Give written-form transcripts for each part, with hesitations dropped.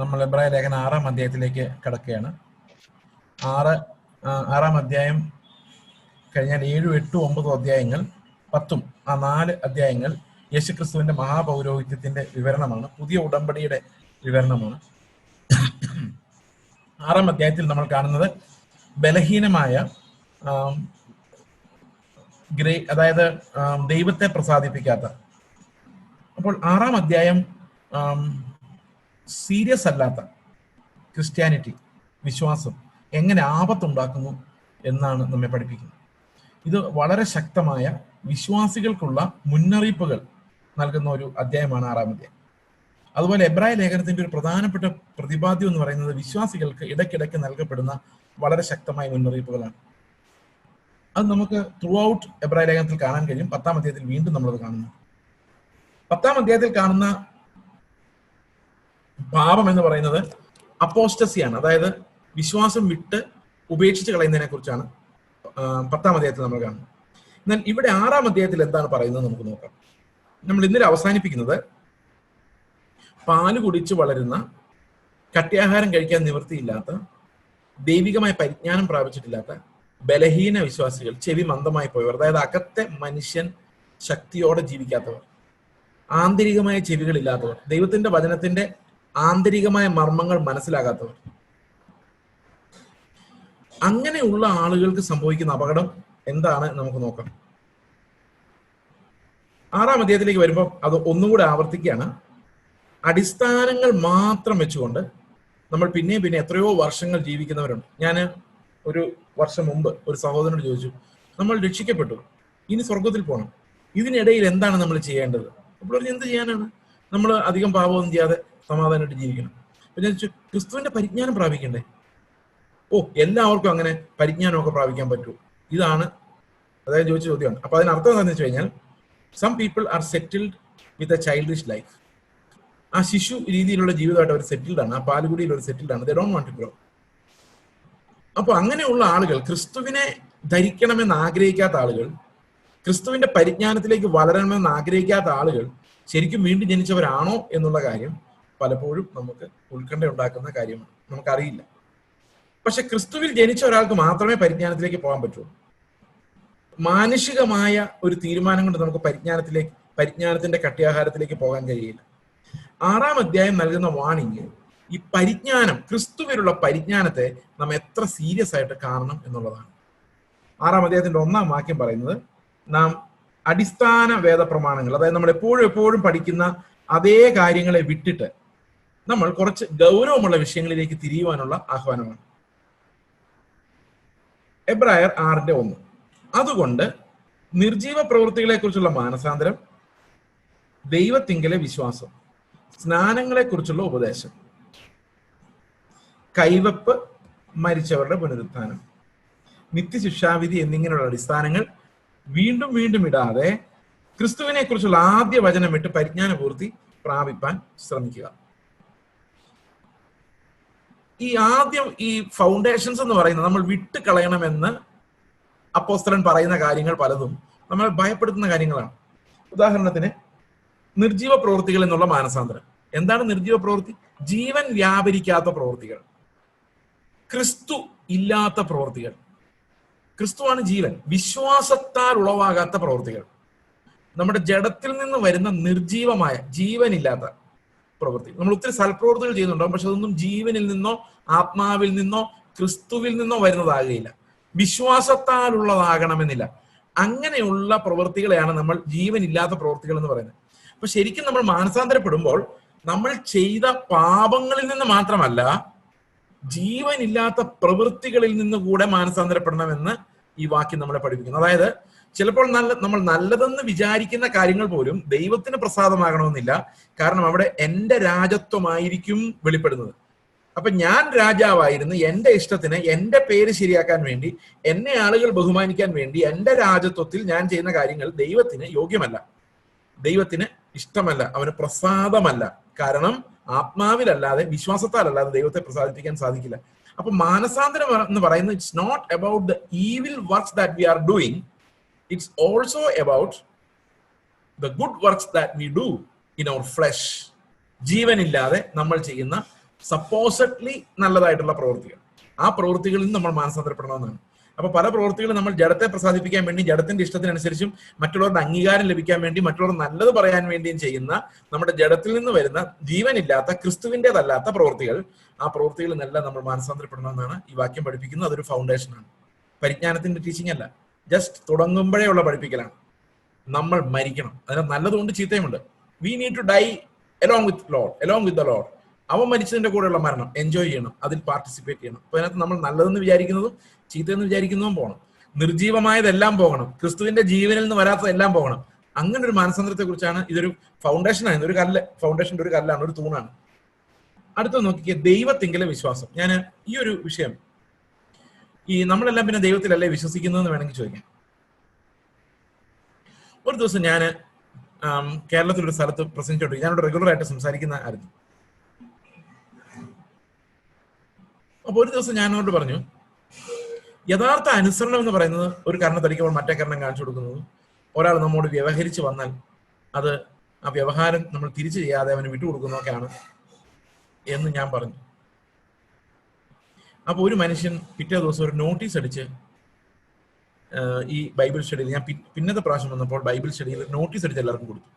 നമ്മൾ എബ്രായ ലേഖനം 6-ാം അധ്യായത്തിലേക്ക് കടക്കുകയാണ്. ആറാം അധ്യായം കഴിഞ്ഞാൽ 7, 8, 9 അധ്യായങ്ങൾ 10 ആ 4 അധ്യായങ്ങൾ യേശുക്രിസ്തുവിന്റെ മഹാപൗരോഹിത്യത്തിന്റെ വിവരണമാണ്, പുതിയ ഉടമ്പടിയുടെ വിവരണമാണ്. 6-ാം അധ്യായത്തിൽ നമ്മൾ കാണുന്നത് ബലഹീനമായ അതായത് ദൈവത്തെ പ്രസാദിപ്പിക്കാത്ത. അപ്പോൾ 6-ാം അധ്യായം സീരിയസ് അല്ലാത്ത ക്രിസ്ത്യാനിറ്റി, വിശ്വാസം എങ്ങനെ ആപത്തുണ്ടാക്കുന്നു എന്നാണ് നമ്മെ പഠിപ്പിക്കുന്നത്. ഇത് വളരെ ശക്തമായ വിശ്വാസികൾക്കുള്ള മുന്നറിയിപ്പുകൾ നൽകുന്ന ഒരു അധ്യായമാണ് 6-ാം അധ്യായം. അതുപോലെ എബ്രായ ലേഖനത്തിന്റെ ഒരു പ്രധാനപ്പെട്ട പ്രതിപാദ്യം എന്ന് പറയുന്നത് വിശ്വാസികൾക്ക് ഇടയ്ക്കിടയ്ക്ക് നൽകപ്പെടുന്ന വളരെ ശക്തമായ മുന്നറിയിപ്പുകളാണ്. അത് നമുക്ക് ത്രൂ ഔട്ട് എബ്രായ ലേഖനത്തിൽ കാണാൻ കഴിയും. 10-ാം അധ്യായത്തിൽ വീണ്ടും നമ്മളത് കാണുന്നു. 10-ാം അധ്യായത്തിൽ കാണുന്ന പാപം എന്ന് പറയുന്നത് അപ്പോസ്റ്റസിയാണ്, അതായത് വിശ്വാസം വിട്ട് ഉപേക്ഷിച്ച് കളയുന്നതിനെ കുറിച്ചാണ് 10-ാം അധ്യായത്തിൽ നമ്മൾ കാണുന്നത്. എന്നാൽ ഇവിടെ 6-ാം അധ്യായത്തിൽ എന്താണ് പറയുന്നത് നമുക്ക് നോക്കാം. നമ്മൾ ഇന്നലെ അവസാനിപ്പിക്കുന്നത് പാല് കുടിച്ച് വളരുന്ന, കട്ട്യാഹാരം കഴിക്കാൻ നിവൃത്തിയില്ലാത്ത, ദൈവികമായ പരിജ്ഞാനം പ്രാപിച്ചിട്ടില്ലാത്ത ബലഹീന വിശ്വാസികൾ, ചെവി മന്ദമായി പോയവർ, അതായത് അകത്തെ മനുഷ്യൻ ശക്തിയോടെ ജീവിക്കാത്തവർ, ആന്തരികമായ ചെവികളില്ലാത്തവർ, ദൈവത്തിന്റെ വചനത്തിന്റെ ആന്തരികമായ മർമ്മങ്ങൾ മനസ്സിലാകാത്തവർ, അങ്ങനെയുള്ള ആളുകൾക്ക് സംഭവിക്കുന്ന അപകടം എന്താണ് നമുക്ക് നോക്കാം. 6-ാം അധ്യായത്തിലേക്ക് വരുമ്പോൾ അത് ഒന്നുകൂടെ ആവർത്തിക്കുകയാണ്. അടിസ്ഥാനങ്ങൾ മാത്രം വെച്ചുകൊണ്ട് നമ്മൾ പിന്നെ എത്രയോ വർഷങ്ങൾ ജീവിക്കുന്നവരുണ്ട്. ഞാൻ ഒരു വർഷം മുമ്പ് ഒരു സഹോദരനോട് ചോദിച്ചു, നമ്മൾ രക്ഷിക്കപ്പെട്ടു, ഇനി സ്വർഗത്തിൽ പോകണം, ഇതിനിടയിൽ എന്താണ് നമ്മൾ ചെയ്യേണ്ടത്? അപ്പോൾ പറഞ്ഞ് എന്ത് ചെയ്യാനാണ്, നമ്മൾ അധികം പാപമൊന്നും ചെയ്യാതെ സമാധാനമായിട്ട് ജീവിക്കണം. അപ്പൊ ഞാൻ ചോദിച്ചു, ക്രിസ്തുവിന്റെ പരിജ്ഞാനം പ്രാപിക്കണ്ടേ? എല്ലാവർക്കും അങ്ങനെ പരിജ്ഞാനമൊക്കെ പ്രാപിക്കാൻ പറ്റൂ? ഇതാണ് അതായത് ചോദിച്ച ചോദ്യമാണ്. അപ്പൊ അതിനർത്ഥം എന്താണെന്ന് വെച്ച് കഴിഞ്ഞാൽ, some people are settled with a childish life. ആ ശിശു രീതിയിലുള്ള ജീവിതമായിട്ട് അവർ സെറ്റിൽഡ് ആണ്, ആ പാലുകുടിയിൽ അവർ സെറ്റിൽഡ് ആണ്. They don't want to grow. അപ്പൊ അങ്ങനെയുള്ള ആളുകൾ, ക്രിസ്തുവിനെ ധരിക്കണമെന്ന് ആഗ്രഹിക്കാത്ത ആളുകൾ, ക്രിസ്തുവിന്റെ പരിജ്ഞാനത്തിലേക്ക് വളരണമെന്ന് ആഗ്രഹിക്കാത്ത ആളുകൾ ശരിക്കും വീണ്ടും ജനിച്ചവരാണോ എന്നുള്ള കാര്യം പലപ്പോഴും നമുക്ക് ഉത്കണ്ഠ ഉണ്ടാക്കുന്ന കാര്യമാണ്, നമുക്കറിയില്ല. പക്ഷെ ക്രിസ്തുവിൽ ജനിച്ച ഒരാൾക്ക് മാത്രമേ പരിജ്ഞാനത്തിലേക്ക് പോകാൻ പറ്റുള്ളൂ. മാനുഷികമായ ഒരു തീരുമാനം കൊണ്ട് നമുക്ക് പരിജ്ഞാനത്തിന്റെ കട്ട്യാഹാരത്തിലേക്ക് പോകാൻ കഴിയില്ല. 6-ാം അധ്യായം നൽകുന്ന വാണിംഗ് ഈ പരിജ്ഞാനം, ക്രിസ്തുവിലുള്ള പരിജ്ഞാനത്തെ നാം എത്ര സീരിയസ് ആയിട്ട് കാണണം എന്നുള്ളതാണ്. 6-ാം അധ്യായത്തിന്റെ 1-ാം വാക്യം പറയുന്നത്, നാം അടിസ്ഥാന വേദപ്രമാണങ്ങൾ, അതായത് നമ്മൾ എപ്പോഴും പഠിക്കുന്ന അതേ കാര്യങ്ങളെ വിട്ടിട്ട് നമ്മൾ കുറച്ച് ഗൗരവമുള്ള വിഷയങ്ങളിലേക്ക് തിരിയുവാനുള്ള ആഹ്വാനമാണ്. എബ്രായർ 6-1. അതുകൊണ്ട് നിർജീവ പ്രവൃത്തികളെ കുറിച്ചുള്ള മാനസാന്തരം, ദൈവത്തിങ്കലെ വിശ്വാസം, സ്നാനങ്ങളെ കുറിച്ചുള്ള ഉപദേശം, കൈവപ്പ്, മരിച്ചവരുടെ പുനരുത്ഥാനം, നിത്യശിക്ഷാവിധി എന്നിങ്ങനെയുള്ള അടിസ്ഥാനങ്ങൾ വീണ്ടും ഇടാതെ ക്രിസ്തുവിനെ കുറിച്ചുള്ള ആദ്യ വചനം വിട്ട് പരിജ്ഞാനപൂർത്തി പ്രാപിപ്പാൻ ശ്രമിക്കുക. ഈ ഫൗണ്ടേഷൻസ് എന്ന് പറയുന്നത് നമ്മൾ വിട്ട് കളയണമെന്ന് അപ്പോസ്തലൻ പറയുന്ന കാര്യങ്ങൾ പലതും നമ്മൾ ഭയപ്പെടുത്തുന്ന കാര്യങ്ങളാണ്. ഉദാഹരണത്തിന് നിർജീവ പ്രവൃത്തികൾ എന്നുള്ള മാനസാന്തരം. എന്താണ് നിർജീവ പ്രവൃത്തി? ജീവൻ വ്യാപരിക്കാത്ത പ്രവൃത്തികൾ, ക്രിസ്തു ഇല്ലാത്ത പ്രവൃത്തികൾ. ക്രിസ്തുവാണ് ജീവൻ, വിശ്വാസത്താൽ ഉളവാകാത്ത പ്രവൃത്തികൾ, നമ്മുടെ ജഡത്തിൽ നിന്ന് വരുന്ന നിർജീവമായ ജീവനില്ലാത്ത പ്രവൃത്തി. നമ്മൾ ഒത്തിരി സൽപ്രവൃത്തികൾ ചെയ്യുന്നുണ്ടാവും, പക്ഷെ അതൊന്നും ജീവനിൽ നിന്നോ ആത്മാവിൽ നിന്നോ ക്രിസ്തുവിൽ നിന്നോ വരുന്നതാകുകയില്ല, വിശ്വാസത്താലുള്ളതാകണമെന്നില്ല. അങ്ങനെയുള്ള പ്രവൃത്തികളെയാണ് നമ്മൾ ജീവനില്ലാത്ത പ്രവൃത്തികൾ എന്ന് പറയുന്നത്. അപ്പൊ ശരിക്കും നമ്മൾ മാനസാന്തരപ്പെടുമ്പോൾ നമ്മൾ ചെയ്ത പാപങ്ങളിൽ നിന്ന് മാത്രമല്ല, ജീവനില്ലാത്ത പ്രവൃത്തികളിൽ നിന്ന് കൂടെ മാനസാന്തരപ്പെടണമെന്ന് ഈ വാക്യം നമ്മളെ പഠിപ്പിക്കുന്നു. അതായത് ചിലപ്പോൾ നമ്മൾ നല്ലതെന്ന് വിചാരിക്കുന്ന കാര്യങ്ങൾ പോലും ദൈവത്തിന് പ്രസാദമാകണമെന്നില്ല. കാരണം അവിടെ എൻ്റെ രാജത്വമായിരിക്കും വെളിപ്പെടുന്നത്. അപ്പൊ ഞാൻ രാജാവായിരുന്നു, എൻ്റെ ഇഷ്ടത്തിന്, എൻ്റെ പേര് ശരിയാക്കാൻ വേണ്ടി, എന്നെ ആളുകൾ ബഹുമാനിക്കാൻ വേണ്ടി എൻ്റെ രാജത്വത്തിൽ ഞാൻ ചെയ്യുന്ന കാര്യങ്ങൾ ദൈവത്തിന് യോഗ്യമല്ല, ദൈവത്തിന് ഇഷ്ടമല്ല, അവന് പ്രസാദമല്ല. കാരണം ആത്മാവിലല്ലാതെ, വിശ്വാസത്താലല്ലാതെ ദൈവത്തെ പ്രസാദിപ്പിക്കാൻ സാധിക്കില്ല. അപ്പൊ മാനസാന്തരം എന്ന് പറയുന്നത് it's not about the evil works that we are doing, it's also about the good works that we do in our flesh. ജീവനില്ലാതെ നമ്മൾ ചെയ്യുന്ന സപ്പോസഡ്ലി നല്ലതായിട്ടുള്ള പ്രവൃത്തികൾ. ആ പ്രവൃത്തികളിൽ നിന്ന് നമ്മൾ മാനസാന്തരപ്പെടണമെന്നാണ്. അപ്പൊ പല പ്രവൃത്തികളും നമ്മൾ ജഡത്തെ പ്രസാദിപ്പിക്കാൻ വേണ്ടി, ജഡത്തിന്റെ ഇഷ്ടത്തിനനുസരിച്ചും മറ്റുള്ളവരുടെ അംഗീകാരം ലഭിക്കാൻ വേണ്ടി, മറ്റുള്ളവർ നല്ലത് പറയാൻ വേണ്ടിയും ചെയ്യുന്ന നമ്മുടെ ജഡത്തിൽ നിന്ന് വരുന്ന ജീവനില്ലാത്ത ക്രിസ്തുവിൻ്റെതല്ലാത്ത പ്രവൃത്തികൾ, ആ പ്രവൃത്തികളിൽ നിന്നെല്ലാം നമ്മൾ മാനസാന്തരപ്പെടണമെന്നാണ് ഈ വാക്യം പഠിപ്പിക്കുന്നത്. അതൊരു ഫൗണ്ടേഷനാണ്, പരിജ്ഞാനത്തിന്റെ ടീച്ചിങ് അല്ല, ജസ്റ്റ് തുടങ്ങുമ്പോഴേ ഉള്ള പഠിപ്പിക്കലാണ്. നമ്മൾ മരിക്കണം, അതിന് നല്ലതുകൊണ്ട് ചീത്തയുമുണ്ട്. We need to die along with the lord. അവൻ മരിച്ചതിന്റെ കൂടെയുള്ള മരണം എൻജോയ് ചെയ്യണം, അതിൽ പാർട്ടിസിപ്പേറ്റ് ചെയ്യണം. അപ്പൊ അതിനകത്ത് നമ്മൾ നല്ലതെന്ന് വിചാരിക്കുന്നതും ചീത്തയെന്ന് വിചാരിക്കുന്നതും പോകണം, നിർജീവമായതെല്ലാം പോകണം, ക്രിസ്തുവിന്റെ ജീവനിൽ നിന്ന് വരാത്തതെല്ലാം പോകണം. അങ്ങനെ ഒരു മാനസാന്തരത്തെ കുറിച്ചാണ്. ഇതൊരു ഫൗണ്ടേഷനാണ്, ഒരു കല്ല്, ഫൗണ്ടേഷന്റെ ഒരു കല്ലാണ്, ഒരു തൂണാണ്. അടുത്ത നോക്കിയ ദൈവത്തിങ്കിലെ വിശ്വാസം. ഞാൻ ഈ ഒരു വിഷയം, ഈ നമ്മളെല്ലാം പിന്നെ ദൈവത്തിലല്ലേ വിശ്വസിക്കുന്നതെന്ന് വേണമെങ്കിൽ ചോദിക്കാം. ഒരു ദിവസം ഞാൻ കേരളത്തിലൊരു സ്ഥലത്ത് പ്രസംഗിച്ചോട്ട്, ഞാനോട് റെഗുലർ ആയിട്ട് സംസാരിക്കുന്ന ആയിരുന്നു. അപ്പൊ ഒരു ദിവസം ഞാൻ അവരോട് പറഞ്ഞു, യഥാർത്ഥ അനുസരണം എന്ന് പറയുന്നത് ഒരു കരണം തടിക്കുമ്പോൾ മറ്റേ കരണം കാണിച്ചു കൊടുക്കുന്നത്, ഒരാൾ നമ്മോട് വ്യവഹരിച്ച് വന്നാൽ അത് ആ വ്യവഹാരം നമ്മൾ തിരിച്ചു ചെയ്യാതെ അവന് വിട്ടുകൊടുക്കുന്നതൊക്കെയാണ് എന്ന് ഞാൻ പറഞ്ഞു. അപ്പൊ ഒരു മനുഷ്യൻ പിറ്റേ ദിവസം ഒരു നോട്ടീസ് അടിച്ച് ഈ ബൈബിൾ സ്റ്റഡിയിൽ, ഞാൻ പിന്നത്തെ പ്രാവശ്യം വന്നപ്പോൾ ബൈബിൾ സ്റ്റഡിയിൽ നോട്ടീസ് അടിച്ച് എല്ലാവർക്കും കൊടുത്തു.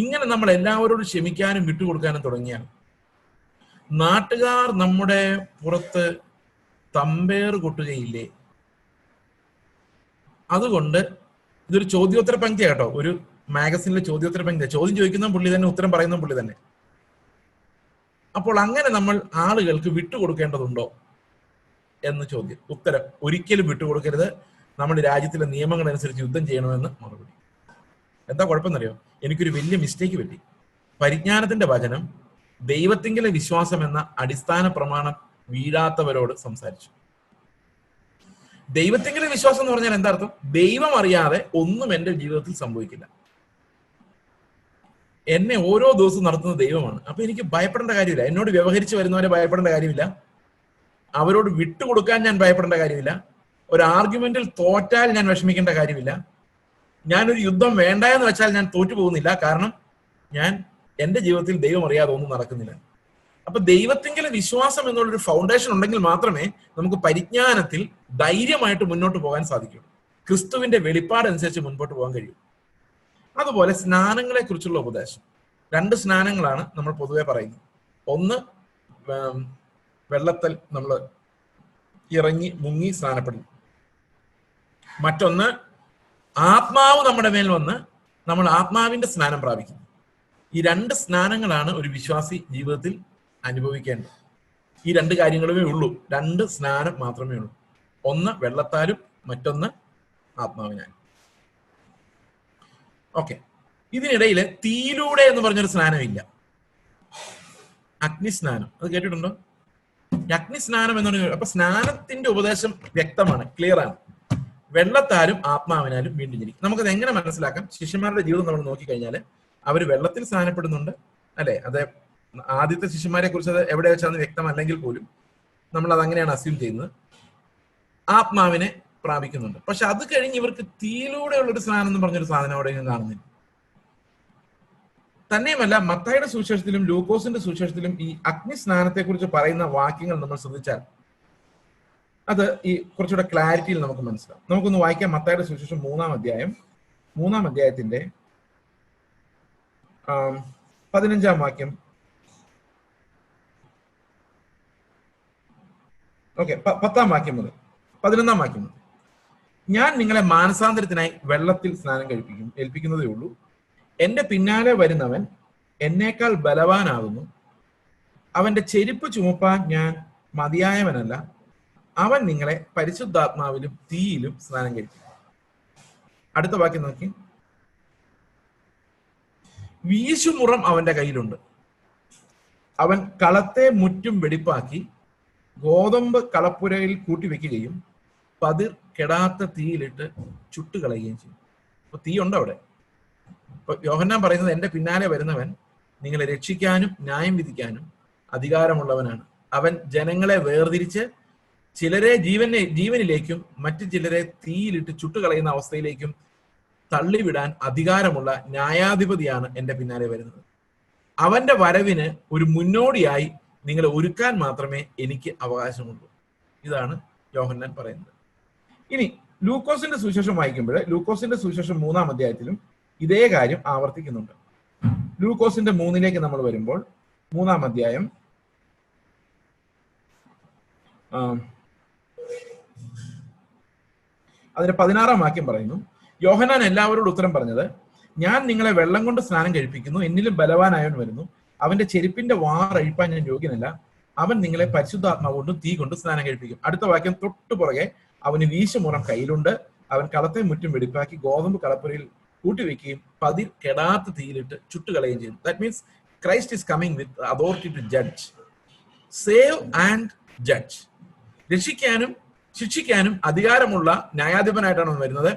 ഇങ്ങനെ നമ്മൾ എല്ലാവരോടും ക്ഷമിക്കാനും വിട്ടുകൊടുക്കാനും തുടങ്ങിയാൽ നാട്ടുകാർ നമ്മുടെ പുറത്ത് തമ്പേർ കൊട്ടുകയില്ലേ? അതുകൊണ്ട് ഇതൊരു ചോദ്യോത്തര പങ്ക്തി കേട്ടോ, ഒരു മാഗസിനിലെ ചോദ്യോത്തര പങ്ക്തി. ചോദ്യം ചോദിക്കുന്ന പുള്ളി തന്നെ, ഉത്തരം പറയുന്ന പുള്ളി തന്നെ. അപ്പോൾ അങ്ങനെ നമ്മൾ ആളുകൾക്ക് വിട്ടുകൊടുക്കേണ്ടതുണ്ടോ എന്ന് ചോദ്യം. ഉത്തരം: ഒരിക്കലും വിട്ടുകൊടുക്കരുത്. നമ്മൾ രാജ്യത്തിലെ നിയമങ്ങൾ അനുസരിച്ച് യുദ്ധം ചെയ്യണമെന്ന് മറുപടി. എന്താ കുഴപ്പമെന്നറിയോ? എനിക്കൊരു വലിയ മിസ്റ്റേക്ക് പറ്റി. പരിജ്ഞാനത്തിന്റെ വചനം ദൈവത്തിങ്കിലെ വിശ്വാസം എന്ന അടിസ്ഥാന പ്രമാണം വീഴാത്തവരോട് സംസാരിച്ചു. ദൈവത്തിങ്കിലെ വിശ്വാസം എന്ന് പറഞ്ഞാൽ എന്താ അർത്ഥം? ദൈവം അറിയാതെ ഒന്നും എന്റെ ജീവിതത്തിൽ സംഭവിക്കില്ല. എന്നെ ഓരോ ദിവസവും നടത്തുന്ന ദൈവമാണ്. അപ്പൊ എനിക്ക് ഭയപ്പെടേണ്ട കാര്യമില്ല. എന്നോട് വ്യവഹരിച്ച് വരുന്നവരെ ഭയപ്പെടേണ്ട കാര്യമില്ല. അവരോട് വിട്ടുകൊടുക്കാൻ ഞാൻ ഭയപ്പെടേണ്ട കാര്യമില്ല. ഒരു ആർഗ്യുമെന്റിൽ തോറ്റാൽ ഞാൻ വിഷമിക്കേണ്ട കാര്യമില്ല. ഞാനൊരു യുദ്ധം വേണ്ട എന്ന് വെച്ചാൽ ഞാൻ തോറ്റു പോകുന്നില്ല. കാരണം എന്റെ ജീവിതത്തിൽ ദൈവം അറിയാതെ ഒന്നും നടക്കുന്നില്ല. അപ്പൊ ദൈവത്തിങ്കിലെ വിശ്വാസം എന്നുള്ളൊരു ഫൗണ്ടേഷൻ ഉണ്ടെങ്കിൽ മാത്രമേ നമുക്ക് പരിജ്ഞാനത്തിൽ ധൈര്യമായിട്ട് മുന്നോട്ട് പോകാൻ സാധിക്കൂ. ക്രിസ്തുവിന്റെ വെളിപ്പാടനുസരിച്ച് മുൻപോട്ട് പോകാൻ കഴിയും. അതുപോലെ സ്നാനങ്ങളെ കുറിച്ചുള്ള ഉപദേശം. 2 സ്നാനങ്ങളാണ് നമ്മൾ പൊതുവെ പറയുന്നത്. ഒന്ന്, വെള്ളത്തിൽ നമ്മൾ ഇറങ്ങി മുങ്ങി സ്നാനപ്പെടുന്നു. മറ്റൊന്ന്, ആത്മാവ് നമ്മുടെ മേൽ വന്ന് നമ്മൾ ആത്മാവിന്റെ സ്നാനം പ്രാപിക്കുന്നു. ഈ 2 സ്നാനങ്ങളാണ് ഒരു വിശ്വാസി ജീവിതത്തിൽ അനുഭവിക്കേണ്ടത്. ഈ 2 കാര്യങ്ങളുമേ ഉള്ളൂ. 2 സ്നാനം മാത്രമേ ഉള്ളൂ. ഒന്ന് വെള്ളത്താലും മറ്റൊന്ന് ആത്മാവിനാലും. ഓക്കെ, ഇതിനിടയിൽ തീയിലൂടെ എന്ന് പറഞ്ഞൊരു സ്നാനമില്ല. അഗ്നിസ്നാനം, അത് കേട്ടിട്ടുണ്ടോ? അഗ്നിസ്നാനം എന്ന് പറഞ്ഞ, അപ്പൊ സ്നാനത്തിന്റെ ഉപദേശം വ്യക്തമാണ്, ക്ലിയർ ആണ്. വെള്ളത്താലും ആത്മാവിനാലും വീണ്ടും ജനിക്കും. നമുക്കത് എങ്ങനെ മനസ്സിലാക്കാം? ശിഷ്യന്മാരുടെ ജീവിതം നമ്മൾ നോക്കിക്കഴിഞ്ഞാൽ അവർ വെള്ളത്തിൽ സ്നാനപ്പെടുന്നുണ്ട്, അല്ലെ? അത് ആദ്യത്തെ ശിഷ്യന്മാരെ കുറിച്ച് അത് എവിടെ വെച്ചാന്ന് വ്യക്തമല്ലെങ്കിൽ പോലും നമ്മൾ അത് അങ്ങനെയാണ് അസ്യൂം ചെയ്യുന്നത്. ആത്മാവിനെ പ്രാപിക്കുന്നുണ്ട്. പക്ഷെ അത് കഴിഞ്ഞ് ഇവർക്ക് തീയിലൂടെയുള്ള ഒരു സ്നാനം എന്ന് പറഞ്ഞൊരു സാധനം അവിടെയും കാണുന്നില്ല. തന്നെയുമല്ല, മത്തായിയുടെ സുവിശേഷത്തിലും ലൂക്കോസിന്റെ സുവിശേഷത്തിലും ഈ അഗ്നി സ്നാനത്തെ കുറിച്ച് പറയുന്ന വാക്യങ്ങൾ നമ്മൾ ശ്രദ്ധിച്ചാൽ അത് ഈ കുറച്ചുകൂടെ ക്ലാരിറ്റിയിൽ നമുക്ക് മനസ്സിലാവും. നമുക്കൊന്ന് വായിക്കാം. മത്തായിയുടെ സുവിശേഷം 3-ാം അധ്യായം, 3-ാം അധ്യായത്തിന്റെ 15-ാം വാക്യം. ഓക്കെ, 10-ാം വാക്യം മുതൽ 11-ാം വാക്യം മുതൽ. ഞാൻ നിങ്ങളെ മാനസാന്തരത്തിനായി വെള്ളത്തിൽ സ്നാനം ഏൽപ്പിക്കുന്നതേ ഉള്ളൂ. എന്റെ പിന്നാലെ വരുന്നവൻ എന്നേക്കാൾ ബലവാനാകുന്നു. അവന്റെ ചെരുപ്പ് ചുമപ്പാൻ ഞാൻ മതിയായവനല്ല. അവൻ നിങ്ങളെ പരിശുദ്ധാത്മാവിലും തീയിലും സ്നാനം കഴിക്കും. അടുത്ത വാക്യം നോക്കി. വീശുമുറം അവന്റെ കയ്യിലുണ്ട്. അവൻ കളത്തെ മുറ്റും വെടിപ്പാക്കി ഗോതമ്പ് കളപ്പുരയിൽ കൂട്ടിവെക്കുകയും പതിർ കെടാത്ത തീയിലിട്ട് ചുട്ടുകളയുകയും ചെയ്യും. അപ്പൊ തീ ഉണ്ടോ അവിടെ? ഇപ്പൊ യോഹന്നാൻ പറയുന്നത്, എന്റെ പിന്നാലെ വരുന്നവൻ നിങ്ങളെ രക്ഷിക്കാനും ന്യായം വിധിക്കാനും അധികാരമുള്ളവനാണ്. അവൻ ജനങ്ങളെ വേർതിരിച്ച് ചിലരെ ജീവനിലേക്കും മറ്റു ചിലരെ തീയിലിട്ട് ചുട്ടുകളയുന്ന അവസ്ഥയിലേക്കും തള്ളിവിടാൻ അധികാരമുള്ള ന്യായാധിപതിയാണ് എന്റെ പിന്നാലെ വരുന്നത്. അവന്റെ വരവിന് ഒരു മുന്നോടിയായി നിങ്ങളെ ഒരുക്കാൻ മാത്രമേ എനിക്ക് അവകാശമുള്ളൂ. ഇതാണ് യോഹന്നാൻ പറയുന്നത്. ഇനി ലൂക്കോസിന്റെ സുവിശേഷം വായിക്കുമ്പോൾ ലൂക്കോസിന്റെ സുവിശേഷം 3-ാം അധ്യായത്തിലും ഇതേ കാര്യം ആവർത്തിക്കുന്നുണ്ട്. ലൂക്കോസിന്റെ 3-ലേക്ക് നമ്മൾ വരുമ്പോൾ 3-ാം അധ്യായം അതിന്റെ 16-ാം വാക്യം പറയുന്നു, യോഹന്നാൻ എല്ലാവരോടും ഉത്തരം പറഞ്ഞത്, ഞാൻ നിങ്ങളെ വെള്ളം കൊണ്ട് സ്നാനം കഴിപ്പിക്കുന്നു, എന്നിലും ബലവാനായവൻ വരുന്നു, അവന്റെ ചെരുപ്പിന്റെ വാറഴിപ്പാൻ ഞാൻ യോഗ്യനല്ല, അവൻ നിങ്ങളെ പരിശുദ്ധാത്മാവ് കൊണ്ടും തീ കൊണ്ട് സ്നാനം കഴിപ്പിക്കും. അടുത്ത വാക്യം തൊട്ടു പുറകെ, അവന് വീശുമുറം കയ്യിലുണ്ട്, അവൻ കളത്തെ മുറ്റും വെടിപ്പാക്കി ഗോതമ്പ് കളപ്പുരയിൽ കൂട്ടിവെക്കുകയും പതിർ കെടാത്ത തീയിലിട്ട് ചുട്ടുകളയുകയും ചെയ്യും. That means Christ is coming with authority to judge, save and judge. രക്ഷിക്കാനും ശിക്ഷിക്കാനും അധികാരമുള്ള ന്യായാധിപനായിട്ടാണ് അവൻ വരുന്നത്.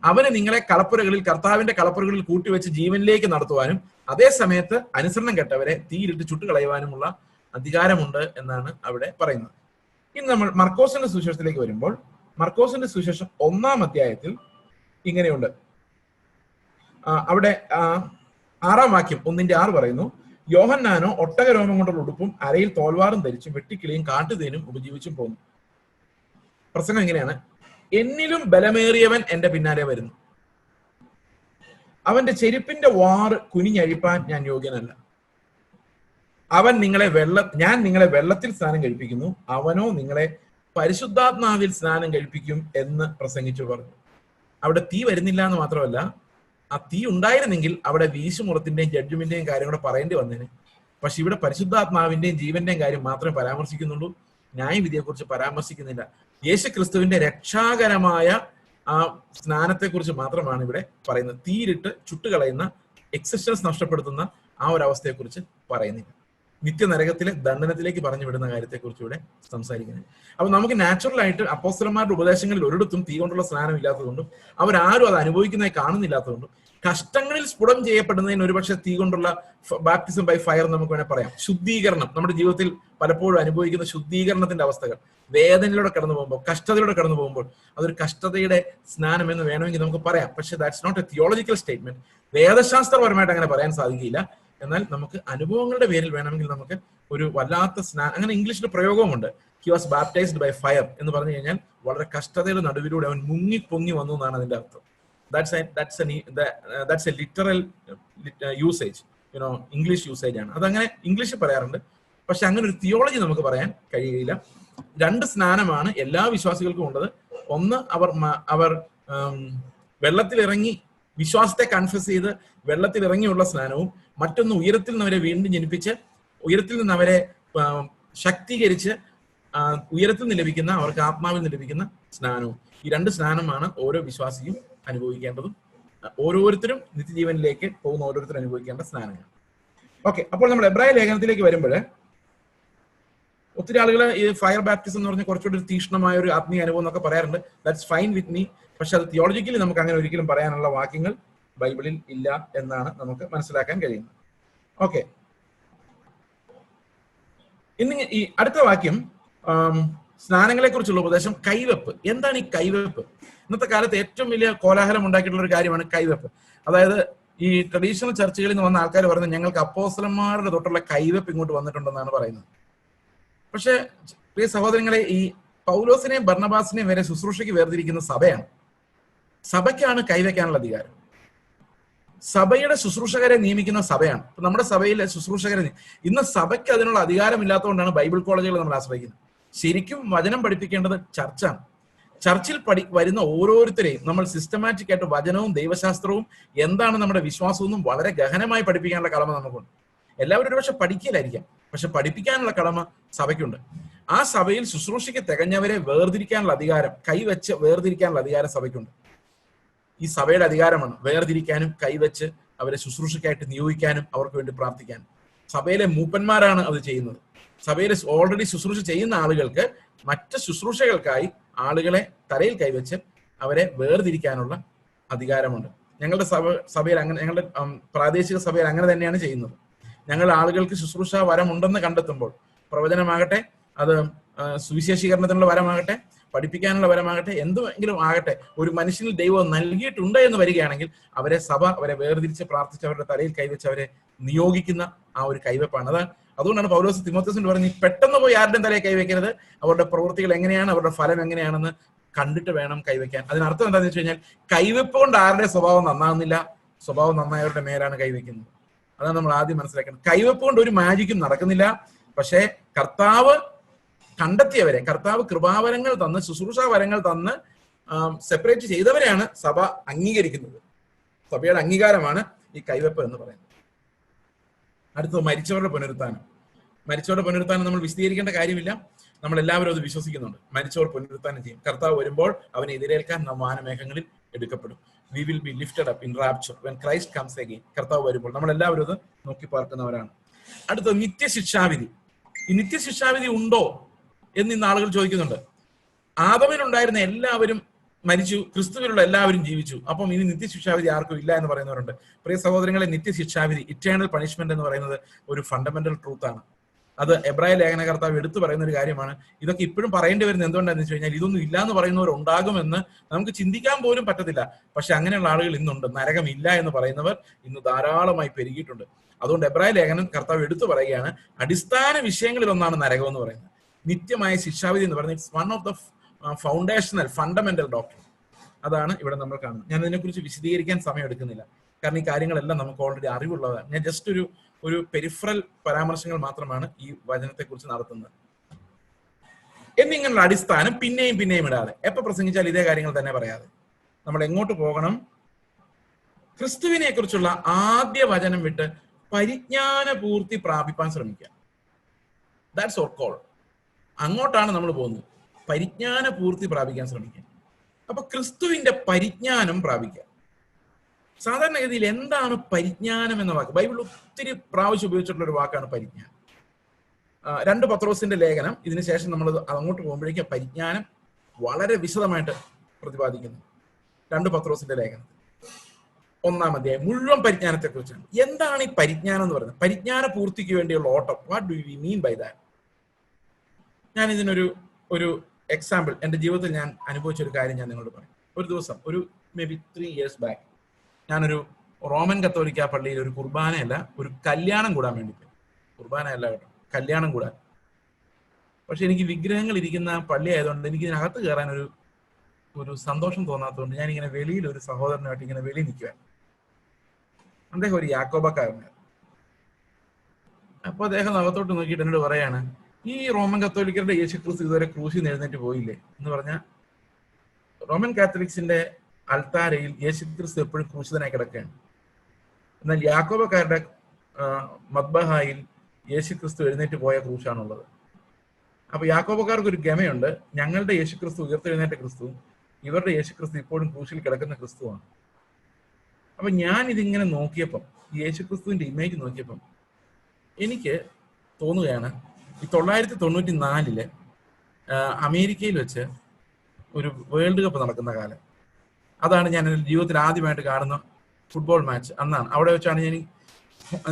അവന് നിങ്ങളെ കളപ്പുരകളിൽ, കർത്താവിന്റെ കളപ്പുരകളിൽ കൂട്ടിവെച്ച് ജീവനിലേക്ക് നടത്തുവാനും അതേ സമയത്ത് അനുസരണം കെട്ടവരെ തീയിലിട്ട് ചുട്ടുകളയുവാനുമുള്ള അധികാരമുണ്ട് എന്നാണ് അവിടെ പറയുന്നത്. ഇനി നമ്മൾ മർക്കോസിന്റെ സുവിശേഷത്തിലേക്ക് വരുമ്പോൾ മർക്കോസിന്റെ സുവിശേഷം 1-ാം അധ്യായത്തിൽ ഇങ്ങനെയുണ്ട്. അവിടെ 6-ാം വാക്യം 1-6 പറയുന്നു, യോഹന്നാനോ ഒട്ടകരോമം കൊണ്ടുള്ള ഉടുപ്പും അരയിൽ തോൽവാറും ധരിച്ചും വെട്ടിക്കിളിയും കാട്ടുതേനും ഉപജീവിച്ചും പോന്നു. പ്രസംഗം ഇങ്ങനെയാണ്, എന്നിലും ബലമേറിയവൻ എന്റെ പിന്നാലെ വരുന്നു, അവന്റെ ചെരുപ്പിന്റെ വാറ് കുനിഞ്ഞഴിപ്പാൻ ഞാൻ യോഗ്യനല്ല, ഞാൻ നിങ്ങളെ വെള്ളത്തിൽ സ്നാനം കഴിപ്പിക്കുന്നു, അവനോ നിങ്ങളെ പരിശുദ്ധാത്മാവിൽ സ്നാനം കഴിപ്പിക്കും എന്ന് പ്രസംഗിച്ചു പറഞ്ഞു. അവിടെ തീ വരുന്നില്ല എന്ന് മാത്രമല്ല, ആ തീ ഉണ്ടായിരുന്നെങ്കിൽ അവിടെ വീശുമുറത്തിന്റെയും ജഡ്ജ്മെന്റിന്റെയും കാര്യം കൂടെ പറയേണ്ടി വന്നേനെ. പക്ഷെ ഇവിടെ പരിശുദ്ധാത്മാവിന്റെയും ജീവന്റെയും കാര്യം മാത്രമേ പരാമർശിക്കുന്നുള്ളൂ, ന്യായവിധിയെ കുറിച്ച് പരാമർശിക്കുന്നില്ല. യേശു ക്രിസ്തുവിന്റെ രക്ഷാകരമായ ആ സ്നാനത്തെ കുറിച്ച് മാത്രമാണ് ഇവിടെ പറയുന്നത്. തീയിലിട്ട് ചുട്ടുകളയുന്ന, എക്സിസ്റ്റൻസ് നഷ്ടപ്പെടുത്തുന്ന ആ ഒരു അവസ്ഥയെ കുറിച്ച് പറയുന്നില്ല. നിത്യനരകത്തിലെ ദണ്ഡനത്തിലേക്ക് പറഞ്ഞു വിടുന്ന കാര്യത്തെക്കുറിച്ച് ഇവിടെ സംസാരിക്കുന്നത്. അപ്പൊ നമുക്ക് നാച്ചുറൽ ആയിട്ട് അപ്പോസ്തലന്മാരുടെ ഉപദേശങ്ങളിൽ ഒരിടത്തും തീ കൊണ്ടുള്ള സ്നാനം ഇല്ലാത്തതുകൊണ്ടും അവരാരും അത് അനുഭവിക്കുന്നതായി കാണുന്നില്ലാത്തതുകൊണ്ടും കഷ്ടങ്ങളിൽ സ്ഫുടം ചെയ്യപ്പെടുന്നതിന് ഒരുപക്ഷെ തീ കൊണ്ടുള്ള ബാപ്റ്റിസം ബൈ ഫയർ നമുക്ക് വേണേൽ പറയാം. ശുദ്ധീകരണം, നമ്മുടെ ജീവിതത്തിൽ പലപ്പോഴും അനുഭവിക്കുന്ന ശുദ്ധീകരണത്തിന്റെ അവസ്ഥകൾ, വേദനയിലൂടെ കടന്നു പോകുമ്പോൾ, കഷ്ടതയിലൂടെ കടന്നു പോകുമ്പോൾ അതൊരു കഷ്ടതയുടെ സ്നാനം എന്ന് വേണമെങ്കിൽ നമുക്ക് പറയാം. പക്ഷെ that's not a theological statement. വേദശാസ്ത്രപരമായിട്ട് അങ്ങനെ പറയാൻ സാധിക്കില്ല. എന്നാൽ നമുക്ക് അനുഭവങ്ങളുടെ പേരിൽ വേണമെങ്കിൽ നമുക്ക് ഒരു വല്ലാത്ത സ്നാനം, അങ്ങനെ ഇംഗ്ലീഷിൽ പ്രയോഗവുമുണ്ട്, he was baptised by fire എന്ന് പറഞ്ഞു കഴിഞ്ഞാൽ വളരെ കഷ്ടതയുടെ നടുവിലൂടെ അവൻ മുങ്ങിപ്പൊങ്ങി വന്നു എന്നാണ് അതിന്റെ അർത്ഥം. That's a literal usage, English usage ആണ്. അതങ്ങനെ ഇംഗ്ലീഷിൽ പറയാറുണ്ട്. പക്ഷെ അങ്ങനെ ഒരു തിയോളജി നമുക്ക് പറയാൻ കഴിയുകയില്ല. 2 സ്നാനമാണ് എല്ലാ വിശ്വാസികൾക്കും ഉള്ളത്. ഒന്ന്, അവർ വെള്ളത്തിലിറങ്ങി വിശ്വാസത്തെ കൺഫ്യസ് ചെയ്ത് വെള്ളത്തിൽ ഇറങ്ങിയുള്ള സ്നാനവും, മറ്റൊന്ന് ഉയരത്തിൽ നിന്ന് അവരെ വീണ്ടും ജനിപ്പിച്ച് ഉയരത്തിൽ നിന്ന് അവരെ ശക്തീകരിച്ച് ഉയരത്തിൽ നിന്ന് ലഭിക്കുന്ന, അവർക്ക് ആത്മാവിൽ നിന്ന് ലഭിക്കുന്ന സ്നാനവും. ഈ 2 സ്നാനമാണ് ഓരോ വിശ്വാസിയും അനുഭവിക്കേണ്ടതും ഓരോരുത്തരും നിത്യജീവനിലേക്ക് പോകുന്ന ഓരോരുത്തരും അനുഭവിക്കേണ്ട സ്നാനങ്ങൾ. ഓക്കെ, അപ്പോൾ നമ്മൾ എബ്രായ ലേഖനത്തിലേക്ക് വരുമ്പോൾ ഒത്തിരി ആളുകൾ ഈ ഫയർ ബാപ്റ്റിസം എന്ന് പറഞ്ഞാൽ കുറച്ചുകൂടി ഒരു തീക്ഷ്ണമായ ഒരു ആത്മീയ അനുഭവം എന്നൊക്കെ പറയാറുണ്ട്. That's fine with me. പക്ഷെ അത് തിയോളജിക്കലി നമുക്ക് അങ്ങനെ ഒരിക്കലും പറയാനുള്ള വാക്യങ്ങൾ ബൈബിളിൽ ഇല്ല എന്നാണ് നമുക്ക് മനസ്സിലാക്കാൻ കഴിയുന്നത്. ഓക്കെ, ഇന്ന് ഈ അടുത്ത വാക്യം സ്നാനങ്ങളെ കുറിച്ചുള്ള ഉപദേശം, കൈവെപ്പ്. എന്താണ് ഈ കൈവെപ്പ്? ഇന്നത്തെ കാലത്ത് ഏറ്റവും വലിയ കോലാഹലം ഉണ്ടാക്കിയിട്ടുള്ള ഒരു കാര്യമാണ് കൈവെപ്പ്. അതായത് ഈ ട്രഡീഷണൽ ചർച്ചുകളിൽ നിന്ന് വന്ന ആൾക്കാർ പറയുന്നത് ഞങ്ങൾക്ക് അപ്പോസ്തലന്മാരുടെ തൊട്ടുള്ള കൈവെപ്പ് ഇങ്ങോട്ട് വന്നിട്ടുണ്ടെന്നാണ് പറയുന്നത്. പക്ഷെ പ്രിയ സഹോദരങ്ങളെ, ഈ പൗലോസിനെയും ബർണബാസിനെയും വരെ ശുശ്രൂഷയ്ക്ക് വേർതിരിക്കുന്ന സഭയാണ്. സഭയ്ക്കാണ് കൈവയ്ക്കാനുള്ള അധികാരം. സഭയുടെ ശുശ്രൂഷകരെ നിയമിക്കുന്ന സഭയാണ്. ഇപ്പൊ നമ്മുടെ സഭയിലെ ശുശ്രൂഷകരെ ഇന്ന് സഭയ്ക്ക് അതിനുള്ള അധികാരമില്ലാത്തതുകൊണ്ടാണ് ബൈബിൾ കോളേജുകൾ നമ്മൾ ആശ്രയിക്കുന്നത്. ശരിക്കും വചനം പഠിപ്പിക്കേണ്ടത് ചർച്ചാണ്. ചർച്ചിൽ വരുന്ന ഓരോരുത്തരെയും നമ്മൾ സിസ്റ്റമാറ്റിക് ആയിട്ട് വചനവും ദൈവശാസ്ത്രവും എന്താണ് നമ്മുടെ വിശ്വാസവും വളരെ ഗഹനമായി പഠിപ്പിക്കാനുള്ള കടമ നമുക്കുണ്ട്. എല്ലാവരും ഒരുപക്ഷെ പഠിക്കലായിരിക്കാം, പക്ഷെ പഠിപ്പിക്കാനുള്ള കടമ സഭയ്ക്കുണ്ട്. ആ സഭയിൽ ശുശ്രൂഷയ്ക്ക് തികഞ്ഞവരെ വേർതിരിക്കാനുള്ള അധികാരം, കൈവച്ച് വേർതിരിക്കാനുള്ള അധികാരം സഭയ്ക്കുണ്ട്. ഈ സഭയുടെ അധികാരമാണ് വേർതിരിക്കാനും കൈവച്ച് അവരെ ശുശ്രൂഷയ്ക്കായിട്ട് നിയോഗിക്കാനും അവർക്ക് വേണ്ടി പ്രാർത്ഥിക്കാനും. സഭയിലെ മൂപ്പന്മാരാണ് അത് ചെയ്യുന്നത്. സഭയിലെ ഓൾറെഡി ശുശ്രൂഷ ചെയ്യുന്ന ആളുകൾക്ക് മറ്റ് ശുശ്രൂഷകൾക്കായി ആളുകളെ തലയിൽ കൈവച്ച് അവരെ വേർതിരിക്കാനുള്ള അധികാരമുണ്ട്. ഞങ്ങളുടെ സഭയിൽ അങ്ങനെ, ഞങ്ങളുടെ പ്രാദേശിക സഭയിൽ അങ്ങനെ തന്നെയാണ് ചെയ്യുന്നത്. ഞങ്ങൾ ആളുകൾക്ക് ശുശ്രൂഷ വരമുണ്ടെന്ന് കണ്ടെത്തുമ്പോൾ, പ്രവചനമാകട്ടെ, അത് സുവിശേഷീകരണത്തിനുള്ള വരമാകട്ടെ, പഠിപ്പിക്കാനുള്ള വരമാകട്ടെ, എന്തെങ്കിലും ആകട്ടെ, ഒരു മനുഷ്യനിൽ ദൈവം നൽകിയിട്ടുണ്ട് എന്ന് വരികയാണെങ്കിൽ അവരെ വേർതിരിച്ച് പ്രാർത്ഥിച്ച് അവരുടെ തലയിൽ കൈവച്ച് അവരെ നിയോഗിക്കുന്ന ആ ഒരു കൈവെപ്പാണ്. അതുകൊണ്ടാണ് പൗലോസ് തിമോഥെയോസിനോട് പറഞ്ഞ് പെട്ടെന്ന് പോയി ആരുടെയും തലയിൽ കൈവയ്ക്കരുത്, അവരുടെ പ്രവൃത്തികൾ എങ്ങനെയാണ്, അവരുടെ ഫലം എങ്ങനെയാണെന്ന് കണ്ടിട്ട് വേണം കൈവയ്ക്കാൻ. അതിനർത്ഥം എന്താണെന്ന് വെച്ച് കഴിഞ്ഞാൽ കൈവെപ്പ് കൊണ്ട് ആരുടെ സ്വഭാവം നന്നാകുന്നില്ല, സ്വഭാവം നന്നായവരുടെ മേലാണ് കൈവയ്ക്കുന്നത്. അതാണ് നമ്മൾ ആദ്യം മനസ്സിലാക്കുന്നത്. കൈവെപ്പ് കൊണ്ട് ഒരു മാജിക്കും നടക്കുന്നില്ല. പക്ഷേ കർത്താവ് കണ്ടെത്തിയവരെ, കർത്താവ് കൃപാവരങ്ങൾ തന്ന്, ശുശ്രൂഷാ വരങ്ങൾ തന്ന് സെപ്പറേറ്റ് ചെയ്തവരെയാണ് സഭ അംഗീകരിക്കുന്നത്. സഭയുടെ അംഗീകാരമാണ് ഈ കൈവെപ്പ് എന്ന് പറയുന്നത്. അടുത്തത് മരിച്ചവരുടെ പുനരുത്ഥാനം. മരിച്ചവരുടെ പുനരുത്ഥാനം നമ്മൾ വിശദീകരിക്കേണ്ട കാര്യമില്ല, നമ്മൾ എല്ലാവരും അത് വിശ്വസിക്കുന്നുണ്ട്. മരിച്ചവർ പുനരുത്ഥാനം ചെയ്യും. കർത്താവ് വരുമ്പോൾ അവനെ എതിരേൽക്കാൻ നാം വാനമേഘങ്ങളിൽ എടുക്കപ്പെടും. We will be lifted up in rapture when Christ comes again. കർത്താവ് വരുമ്പോൾ നമ്മൾ എല്ലാവരും അത് നോക്കി പാർക്കുന്നവരാണ്. അടുത്തത് നിത്യശിക്ഷാവിധി. ഈ നിത്യശിക്ഷാവിധി ഉണ്ടോ എന്ന് ഇന്ന് ആളുകൾ ചോദിക്കുന്നുണ്ട്. ആദമിലുണ്ടായിരുന്ന എല്ലാവരും മരിച്ചു, ക്രിസ്തുവിലുള്ള എല്ലാവരും ജീവിച്ചു, അപ്പം ഇനി നിത്യശിക്ഷാവിധി ആർക്കും ഇല്ല എന്ന് പറയുന്നവരുണ്ട്. പ്രിയ സഹോദരങ്ങളെ, നിത്യശിക്ഷാവിധി, ഇറ്റേണൽ പണിഷ്മെന്റ് എന്ന് പറയുന്നത് ഒരു ഫണ്ടമെന്റൽ ട്രൂത്ത് ആണ്. അത് എബ്രായ ലേഖനകർത്താവ് എടുത്തു പറയുന്ന ഒരു കാര്യമാണ്. ഇതൊക്കെ ഇപ്പോഴും പറയേണ്ടി വരുന്നത് എന്തുകൊണ്ടാണെന്ന് വെച്ച് കഴിഞ്ഞാൽ ഇതൊന്നും ഇല്ല എന്ന് പറയുന്നവരുണ്ടാകുമെന്ന് നമുക്ക് ചിന്തിക്കാൻ പോലും പറ്റത്തില്ല. പക്ഷെ അങ്ങനെയുള്ള ആളുകൾ ഇന്നുണ്ട്. നരകമില്ല എന്ന് പറയുന്നവർ ഇന്ന് ധാരാളമായി പെരുകിയിട്ടുണ്ട്. അതുകൊണ്ട് എബ്രായ ലേഖനം കർത്താവ് എടുത്തു പറയുകയാണ്, അടിസ്ഥാന വിഷയങ്ങളിൽ ഒന്നാണ് നരകം എന്ന് പറയുന്നത്. നിത്യമായ ശിക്ഷാവിധി എന്ന് പറയുന്നത് it's one of the foundational fundamental doctrine. അതാണ് ഇവിടെ നമ്മൾ കാണുന്നത്. ഞാൻ ഇതിനെക്കുറിച്ച് വിശദീകരിക്കാൻ സമയം എടുക്കുന്നില്ല, കാരണം ഈ കാര്യങ്ങളെല്ലാം നമുക്ക് ഓൾറെഡി അറിവുള്ളതാണ്. ഞാൻ ജസ്റ്റ് ഒരു പെരിഫറൽ പരാമർശങ്ങൾ മാത്രമാണ് ഈ വചനത്തെക്കുറിച്ച് നടത്തുന്നത്. എന്നിങ്ങനെയുള്ള അടിസ്ഥാനം പിന്നെയും ഇടാതെ, എപ്പോൾ പ്രസംഗിച്ചാൽ ഇതേ കാര്യങ്ങൾ തന്നെ പറയാതെ നമ്മൾ എങ്ങോട്ട് പോകണം? ക്രിസ്തുവിനെ കുറിച്ചുള്ള ആദ്യ വചനം വിട്ട് പരിജ്ഞാന പൂർത്തി പ്രാപിപ്പാൻ ശ്രമിക്കുക. That's our goal. അങ്ങോട്ടാണ് നമ്മൾ പോകുന്നത്. പരിജ്ഞാന പൂർത്തി പ്രാപിക്കാൻ ശ്രമിക്കുക. അപ്പൊ ക്രിസ്തുവിന്റെ പരിജ്ഞാനം പ്രാപിക്കുക. സാധാരണഗതിയിൽ എന്താണ് പരിജ്ഞാനം എന്ന വാക്ക്? ബൈബിൾ ഒത്തിരി പ്രാവശ്യം ഉപയോഗിച്ചിട്ടുള്ള ഒരു വാക്കാണ് പരിജ്ഞാനം. 2 പത്രോസിന്റെ ലേഖനം, ഇതിനുശേഷം നമ്മൾ അങ്ങോട്ട് പോകുമ്പോഴേക്കും പരിജ്ഞാനം വളരെ വിശദമായിട്ട് പ്രതിപാദിക്കുന്നു. 2 പത്രോസിന്റെ ലേഖനം 1-ാം അധ്യായം മുഴുവൻ പരിജ്ഞാനത്തെ കുറിച്ചാണ്. എന്താണ് ഈ പരിജ്ഞാനം എന്ന് പറയുന്നത്? പരിജ്ഞാന പൂർത്തിക്ക് വേണ്ടിയുള്ള ഓട്ടം. What do we mean by that? ഞാൻ ഇതിനൊരു എക്സാമ്പിൾ, എൻ്റെ ജീവിതത്തിൽ ഞാൻ അനുഭവിച്ച ഒരു കാര്യം ഞാൻ നിങ്ങളോട് പറയും. ഒരു ദിവസം, ഒരു മേ ബി 3 years ബാക്ക്, ഞാനൊരു റോമൻ കത്തോലിക്ക പള്ളിയിൽ ഒരു കുർബാനയല്ല, ഒരു കല്യാണം കൂടാൻ വേണ്ടി പോയി. കുർബാനയല്ല കേട്ടോ, കല്യാണം കൂടാൻ. പക്ഷെ എനിക്ക് വിഗ്രഹങ്ങൾ ഇരിക്കുന്ന പള്ളി ആയതുകൊണ്ട് എനിക്ക് ഇതിനകത്ത് കയറാൻ ഒരു സന്തോഷം തോന്നാത്തതുകൊണ്ട് ഞാനിങ്ങനെ വെളിയിൽ ഒരു സഹോദരനായിട്ട് ഇങ്ങനെ വെളിയിൽ നിൽക്കുവാൻ. അദ്ദേഹം ഒരു യാക്കോബക്കാരനാണ്. അപ്പൊ അദ്ദേഹം അകത്തോട്ട് നോക്കിയിട്ട് എന്നോട് പറയാണ്, ഈ റോമൻ കത്തോലിക്കരുടെ യേശുക്രിസ്തു ഇതുവരെ ക്രൂശിൽ എഴുന്നേറ്റ് പോയില്ലേ എന്ന് പറഞ്ഞാൽ, റോമൻ കാത്തലിക്സിന്റെ അൾത്താരയിൽ യേശുക്രിസ്തു എപ്പോഴും ക്രൂശിതനായി കിടക്കുകയാണ്. എന്നാൽ യാക്കോബക്കാരുടെ മദ്ബഹായിൽ യേശുക്രിസ്തു എഴുന്നേറ്റ് പോയ ക്രൂശാണുള്ളത്. അപ്പൊ യാക്കോബക്കാർക്ക് ഒരു ഗമയുണ്ട്, ഞങ്ങളുടെ യേശുക്രിസ്തു ഉയർത്തെഴുന്നേറ്റ ക്രിസ്തു, ഇവരുടെ യേശുക്രിസ്തു ഇപ്പോഴും ക്രൂശിൽ കിടക്കുന്ന ക്രിസ്തുവാണ്. അപ്പൊ ഞാൻ ഇതിങ്ങനെ നോക്കിയപ്പം, യേശുക്രിസ്തുവിന്റെ ഇമേജ് നോക്കിയപ്പം എനിക്ക് തോന്നുകയാണ്, ഈ 1994 അമേരിക്കയിൽ വെച്ച് ഒരു വേൾഡ് കപ്പ് നടക്കുന്ന കാലം. അതാണ് ഞാൻ എൻ്റെ ജീവിതത്തിൽ ആദ്യമായിട്ട് കാണുന്ന ഫുട്ബോൾ മാച്ച്. അന്നാണ്, അവിടെ വെച്ചാണ്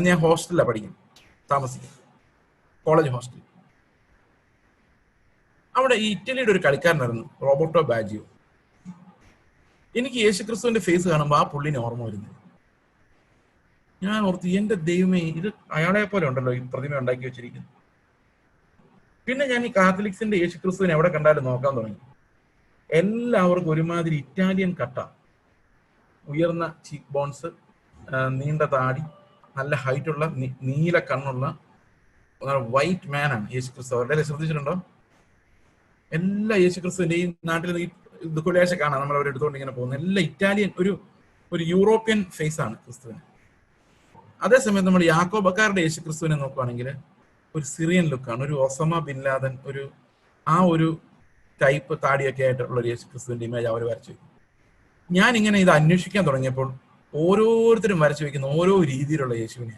ഞാൻ ഹോസ്റ്റലിലാണ് പഠിക്കുന്നത്, താമസിക്കുന്നത്, കോളേജ് ഹോസ്റ്റൽ. അവിടെ ഈ ഇറ്റലിയുടെ ഒരു കളിക്കാരനായിരുന്നു, റോബർട്ടോ ബാജിയോ. എനിക്ക് യേശുക്രിസ്തുവിന്റെ ഫേസ് കാണുമ്പോൾ ആ പുള്ളിനെ ഓർമ്മ വരുന്നത്. ഞാൻ ഓർത്ത്, എന്റെ ദൈവമേ, ഇത് അയാളെ പോലെ ഉണ്ടല്ലോ ഈ പ്രതിമ ഉണ്ടാക്കി വെച്ചിരിക്കുന്നത്. പിന്നെ ഞാൻ ഈ കാത്തലിക്സിന്റെ യേശുക്രിസ്തുവിനെ എവിടെ കണ്ടാലും നോക്കാൻ തുടങ്ങി. എല്ലാവർക്കും ഒരുമാതിരി ഇറ്റാലിയൻ കട്ട, ഉയർന്ന ചീക്ക് ബോൺസ്, നീണ്ട താടി, നല്ല ഹൈറ്റുള്ള നീല കണ്ണുള്ള വൈറ്റ് മാൻ ആണ് യേശുക്രിസ്തു. അവരുടെ ശ്രദ്ധിച്ചിട്ടുണ്ടോ? എല്ലാ യേശുക്രിസ്തുവിന്റെയും നാട്ടിൽ ഈ ദുഃഖവെള്ളിയാഴ്ച കാണാം, നമ്മൾ അവർ എടുത്തുകൊണ്ട് ഇങ്ങനെ പോകുന്നത്. എല്ലാ ഇറ്റാലിയൻ, ഒരു യൂറോപ്യൻ ഫേസ് ആണ് ക്രിസ്തുവിന്. അതേസമയത്ത് നമ്മൾ യാക്കോബക്കാരുടെ യേശുക്രിസ്തുവിനെ നോക്കുകയാണെങ്കിൽ ഒരു സിറിയൻ ലുക്കാണ്, ഒരു ഒസമ ബിൻ ലാദൻ, ഒരു ടൈപ്പ് താടിയൊക്കെ ആയിട്ടുള്ള ഒരു യേശുക്രിസ്തുവിന്റെ ഇമേജ് അവർ വരച്ചു വയ്ക്കും. ഞാൻ ഇങ്ങനെ ഇത് അന്വേഷിക്കാൻ തുടങ്ങിയപ്പോൾ ഓരോരുത്തരും വരച്ചു വയ്ക്കുന്ന ഓരോ രീതിയിലുള്ള യേശുവിനെ.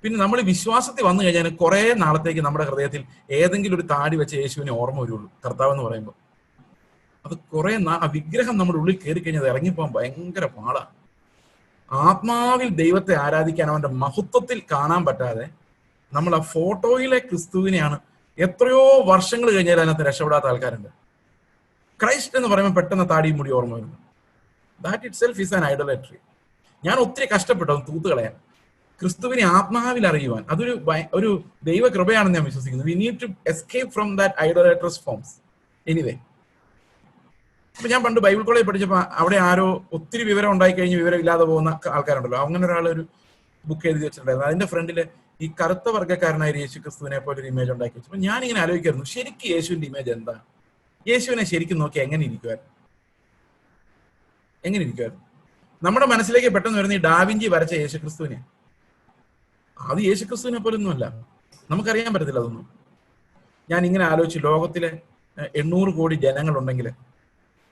പിന്നെ നമ്മൾ വിശ്വാസത്തിൽ വന്നു കഴിഞ്ഞാൽ കുറെ നാളത്തേക്ക് നമ്മുടെ ഹൃദയത്തിൽ ഏതെങ്കിലും ഒരു താടി വെച്ച യേശുവിനെ ഓർമ്മ വരുള്ളൂ. കർത്താവ് എന്ന് പറയുമ്പോൾ അത് കുറെ ആ വിഗ്രഹം നമ്മുടെ ഉള്ളിൽ കയറി കഴിഞ്ഞാൽ ഇറങ്ങിപ്പോകാൻ ഭയങ്കര പാടാണ്. ആത്മാവിൽ ദൈവത്തെ ആരാധിക്കാൻ, അവന്റെ മഹത്വത്തിൽ കാണാൻ പറ്റാതെ നമ്മൾ ആ ഫോട്ടോയിലെ ക്രിസ്തുവിനെയാണ് എത്രയോ വർഷങ്ങൾ കഴിഞ്ഞാൽ അതിനകത്ത് രക്ഷപ്പെടാത്ത ആൾക്കാരുണ്ട്. ക്രൈസ്റ്റ് എന്ന് പറയുമ്പോൾ പെട്ടെന്ന് താടിയും മുടി ഓർമ്മ വരുന്നു. That itself is an idolatry. ഞാൻ ഒത്തിരി കഷ്ടപ്പെട്ടു അത് തൂത്തുകളയാൻ, ക്രിസ്തുവിനെ ആത്മാവിൽ അറിയുവാൻ. അതൊരു ഒരു ദൈവ കൃപയാണെന്ന് ഞാൻ വിശ്വസിക്കുന്നു. We need to escape from that idolatrous forms. Anyway, അപ്പൊ ഞാൻ പണ്ട് ബൈബിൾ കോളേജ് പഠിച്ചപ്പോൾ അവിടെ ആരോ ഒത്തിരി വിവരം ഉണ്ടായി കഴിഞ്ഞ് വിവരം ഇല്ലാതെ പോകുന്ന ആൾക്കാരുണ്ടല്ലോ. അങ്ങനെ ഒരാളൊരു ബുക്ക് എഴുതി വെച്ചിട്ടുണ്ടായിരുന്നു. അതിന്റെ ഫ്രണ്ടില് ഈ കറുത്ത വർഗ്ഗക്കാരനായ യേശു ക്രിസ്തുവിനെ പോലെ ഒരു ഇമേജ് ഉണ്ടാക്കി വെച്ചു. അപ്പൊ ഞാനിങ്ങനെ ആലോചിക്കായിരുന്നു, ശരിക്കും യേശുവിന്റെ ഇമേജ് എന്താ? യേശുവിനെ ശരിക്കും നോക്കി എങ്ങനെ ഇരിക്കുമായിരുന്നു? നമ്മുടെ മനസ്സിലേക്ക് പെട്ടെന്ന് വരുന്ന ഈ ഡാവിഞ്ചി വരച്ച യേശുക്രിസ്തുവിനെ, അത് യേശുക്രിസ്തുവിനെ പോലൊന്നും അല്ല. നമുക്കറിയാൻ പറ്റത്തില്ല അതൊന്നും. ഞാൻ ഇങ്ങനെ ആലോചിച്ചു, ലോകത്തിലെ 800 കോടി ജനങ്ങളുണ്ടെങ്കിൽ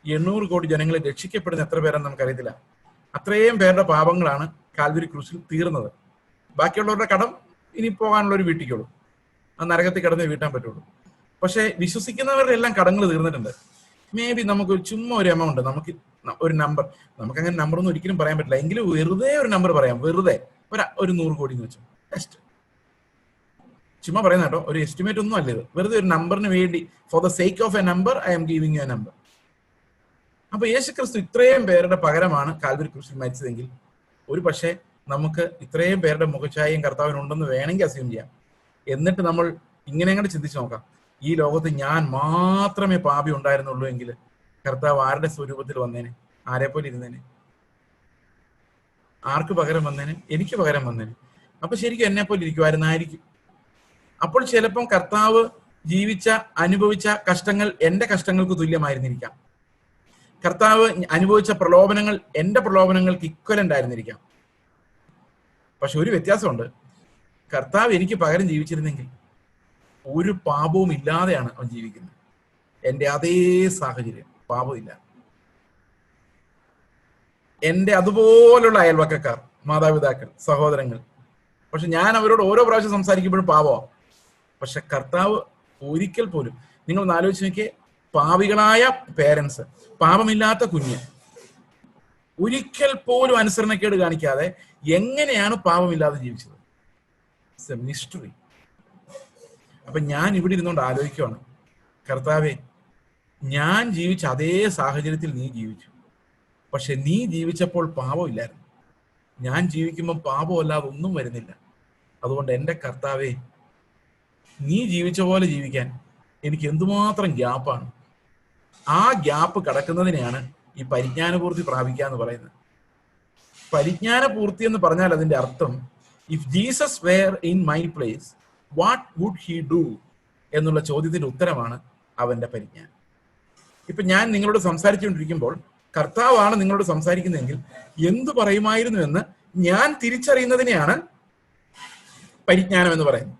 800 കോടി ജനങ്ങൾ രക്ഷിക്കപ്പെടുന്ന എത്ര പേരെന്ന് നമുക്കറിയത്തില്ല. അത്രയും പേരുടെ പാപങ്ങളാണ് കാൽവരി ക്രൂശിൽ തീർന്നത്. ബാക്കിയുള്ളവരുടെ കടം ഇനി പോകാനുള്ള ഒരു വീട്ടിക്കുള്ളൂ, ആ നരകത്തിൽ കിടന്നേ വീട്ടാൻ പറ്റുള്ളൂ. പക്ഷെ വിശ്വസിക്കുന്നവരുടെ എല്ലാം കടങ്ങൾ തീർന്നിട്ടുണ്ട്. മേ ബി നമുക്ക് ചുമ്മാ ഒരു എമൗണ്ട്, നമുക്ക് ഒരു നമ്പർ, നമുക്ക് അങ്ങനെ നമ്പർ ഒന്നും ഒരിക്കലും പറയാൻ പറ്റില്ല, എങ്കിലും വെറുതെ ഒരു നമ്പർ പറയാം. വെറുതെ ഒരു 100 കോടി എന്ന് വെച്ചു, ജസ്റ്റ് ചുമ്മാ പറയുന്ന കേട്ടോ, ഒരു എസ്റ്റിമേറ്റ് ഒന്നും അല്ല ഇത്. വെറുതെ ഒരു നമ്പറിന് വേണ്ടി, for the sake of A number I M giving you A number. അപ്പൊ യേശുക്രിസ്തു ഇത്രയും പേരുടെ പകരമാണ് കാൽവരി ക്രൂശിൽ മരിച്ചതെങ്കിൽ, ഒരു പക്ഷേ നമുക്ക് ഇത്രയും പേരുടെ മുഖഛായയും കർത്താവിനുണ്ടെന്ന് വേണമെങ്കിൽ അസ്യൂം ചെയ്യാം. എന്നിട്ട് നമ്മൾ ഇങ്ങനെ അങ്ങോട്ട് ചിന്തിച്ചു നോക്കാം, ഈ ലോകത്ത് ഞാൻ മാത്രമേ പാപി ഉണ്ടായിരുന്നുള്ളൂ എങ്കിൽ കർത്താവ് ആരുടെ സ്വരൂപത്തിൽ വന്നേനെ? ആരെ പോലെ ഇരുന്നേനെ? ആർക്ക് പകരം വന്നേനെ? എനിക്ക് പകരം വന്നേനെ. അപ്പൊ ശരിക്കും എന്നെ പോലെ ഇരിക്കുമായിരുന്നായിരിക്കും. അപ്പോൾ ചിലപ്പം കർത്താവ് അനുഭവിച്ച കഷ്ടങ്ങൾ എന്റെ കഷ്ടങ്ങൾക്ക് തുല്യമായിരുന്നിരിക്കാം. കർത്താവ് അനുഭവിച്ച പ്രലോഭനങ്ങൾ എന്റെ പ്രലോഭനങ്ങൾക്ക് ഇക്വലന്റ് ആയിരുന്നിരിക്കാം. പക്ഷെ ഒരു വ്യത്യാസമുണ്ട്, കർത്താവ് എനിക്ക് പകരം ജീവിച്ചിരുന്നെങ്കിൽ ഒരു പാപവും ഇല്ലാതെയാണ് അവൻ ജീവിക്കുന്നത്. എന്റെ അതേ സാഹചര്യം, പാപമില്ല. എന്റെ അതുപോലുള്ള അയൽവക്കക്കാർ, മാതാപിതാക്കൾ, സഹോദരങ്ങൾ, പക്ഷെ ഞാൻ അവരോട് ഓരോ പ്രാവശ്യം സംസാരിക്കുമ്പോഴും പാപമാണ്. പക്ഷെ കർത്താവ് ഒരിക്കൽ പോലും, നിങ്ങൾ ആലോചിച്ച് നോക്കിയേ, പാപികളായ പേരൻസ്, പാപമില്ലാത്ത കുഞ്ഞ്, ഒരിക്കൽ പോലും അനുസരണക്കേട് കാണിക്കാതെ എങ്ങനെയാണ് പാപമില്ലാതെ ജീവിച്ചത്? It's A mystery. അപ്പൊ ഞാൻ ഇവിടെ ഇരുന്നുകൊണ്ട് ആലോചിക്കുവാണ്, കർത്താവെ, ഞാൻ ജീവിച്ച അതേ സാഹചര്യത്തിൽ നീ ജീവിച്ചു, പക്ഷെ നീ ജീവിച്ചപ്പോൾ പാപമില്ലായിരുന്നു. ഞാൻ ജീവിക്കുമ്പോൾ പാപമല്ലാതെ ഒന്നും വരുന്നില്ല. അതുകൊണ്ട് എൻ്റെ കർത്താവെ, നീ ജീവിച്ച പോലെ ജീവിക്കാൻ എനിക്ക് എന്തുമാത്രം ഗ്യാപ്പാണ്. ആ ഗ്യാപ്പ് കടക്കുന്നതിനെയാണ് ഈ പരിജ്ഞാനപൂർത്തി പ്രാപിക്കുക എന്ന് പറയുന്നത്. പരിജ്ഞാനപൂർത്തി എന്ന് പറഞ്ഞാൽ അതിന്റെ അർത്ഥം, if Jesus were in my place what would he do എന്നുള്ള ചോദ്യത്തിന്റെ ഉത്തരമാണ് അവന്റെ പരിജ്ഞാനം. ഇപ്പൊ ഞാൻ നിങ്ങളോട് സംസാരിച്ചുകൊണ്ടിരിക്കുമ്പോൾ കർത്താവാണ് നിങ്ങളോട് സംസാരിക്കുന്നതെങ്കിൽ എന്തു പറയുമായിരുന്നു എന്ന് ഞാൻ തിരിച്ചറിയുന്നതിനെയാണ് പരിജ്ഞാനം എന്ന് പറയുന്നത്.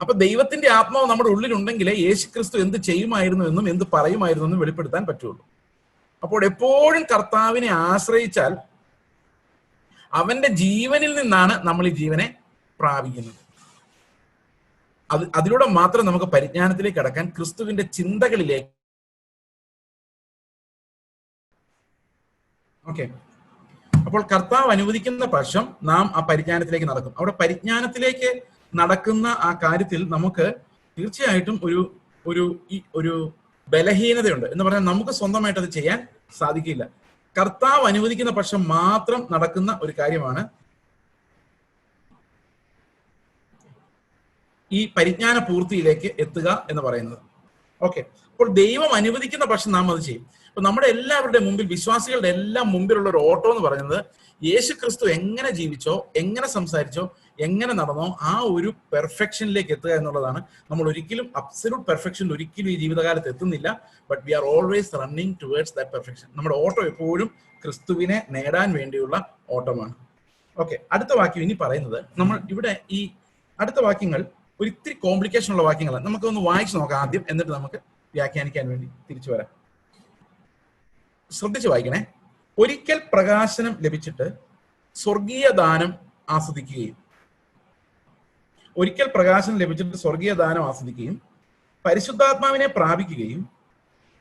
അപ്പൊ ദൈവത്തിന്റെ ആത്മാവ് നമ്മുടെ ഉള്ളിലുണ്ടെങ്കിലേ യേശുക്രിസ്തു എന്ത് ചെയ്യുമായിരുന്നു എന്നും എന്ത് പറയുമായിരുന്നു എന്നും വെളിപ്പെടുത്താൻ പറ്റുള്ളൂ. അപ്പോൾ എപ്പോഴും കർത്താവിനെ ആശ്രയിച്ചാൽ അവന്റെ ജീവനിൽ നിന്നാണ് നമ്മൾ ഈ ജീവനെ പ്രാപിക്കുന്നത്. അതിലൂടെ മാത്രം നമുക്ക് പരിജ്ഞാനത്തിലേക്ക് കടക്കാൻ, ക്രിസ്തുവിന്റെ ചിന്തകളിലേക്ക്. ഓക്കെ, അപ്പോൾ കർത്താവ് അനുവദിക്കുന്ന പക്ഷം നാം ആ പരിജ്ഞാനത്തിലേക്ക് നടക്കും. അവിടെ പരിജ്ഞാനത്തിലേക്ക് നടക്കുന്ന ആ കാര്യത്തിൽ നമുക്ക് തീർച്ചയായിട്ടും ഒരു ബലഹീനതയുണ്ട് എന്ന് പറഞ്ഞാൽ നമുക്ക് സ്വന്തമായിട്ട് അത് ചെയ്യാൻ സാധിക്കില്ല. കർത്താവ് അനുവദിക്കുന്ന പക്ഷം മാത്രം നടക്കുന്ന ഒരു കാര്യമാണ് ഈ പരിജ്ഞാന പൂർത്തിയിലേക്ക് എത്തുക എന്ന് പറയുന്നത്. ഓക്കെ, അപ്പോൾ ദൈവം അനുവദിക്കുന്ന പക്ഷം നാം അത് ചെയ്യും. അപ്പൊ നമ്മുടെ എല്ലാവരുടെ മുമ്പിൽ, വിശ്വാസികളുടെ എല്ലാം മുമ്പിലുള്ള ഒരു ഓട്ടം എന്ന് പറയുന്നത്, യേശു ക്രിസ്തു എങ്ങനെ ജീവിച്ചോ, എങ്ങനെ സംസാരിച്ചോ, എങ്ങനെ നടന്നോ ആ ഒരു പെർഫെക്ഷനിലേക്ക് എത്തുക എന്നുള്ളതാണ്. നമ്മൾ ഒരിക്കലും അബ്സല്യൂട്ട് പെർഫെക്ഷനിൽ ഒരിക്കലും ഈ ജീവിതകാലത്ത് എത്തുന്നില്ല. But we are always running towards that perfection. നമ്മുടെ ഓട്ടം എപ്പോഴും ക്രിസ്തുവിനെ നേടാൻ വേണ്ടിയുള്ള ഓട്ടമാണ്. ഓക്കെ, അടുത്ത വാക്യം ഇനി പറയുന്നത്, നമ്മൾ ഇവിടെ ഈ അടുത്ത വാക്യങ്ങൾ ഒരു ഇത്തിരി കോംപ്ലിക്കേഷൻ ഉള്ള വാക്യങ്ങളാണ്. നമുക്കൊന്ന് വായിച്ചു നോക്കാം ആദ്യം, എന്നിട്ട് നമുക്ക് വ്യാഖ്യാനിക്കാൻ വേണ്ടി തിരിച്ചു വരാം. ശ്രദ്ധിച്ചു വായിക്കണേ. ഒരിക്കൽ പ്രകാശനം ലഭിച്ചിട്ട് സ്വർഗീയ ദാനം ആസ്വദിക്കുകയും, ഒരിക്കൽ പ്രകാശനം ലഭിച്ചിട്ട് സ്വർഗീയ ദാനം ആസ്വദിക്കുകയും പരിശുദ്ധാത്മാവിനെ പ്രാപിക്കുകയും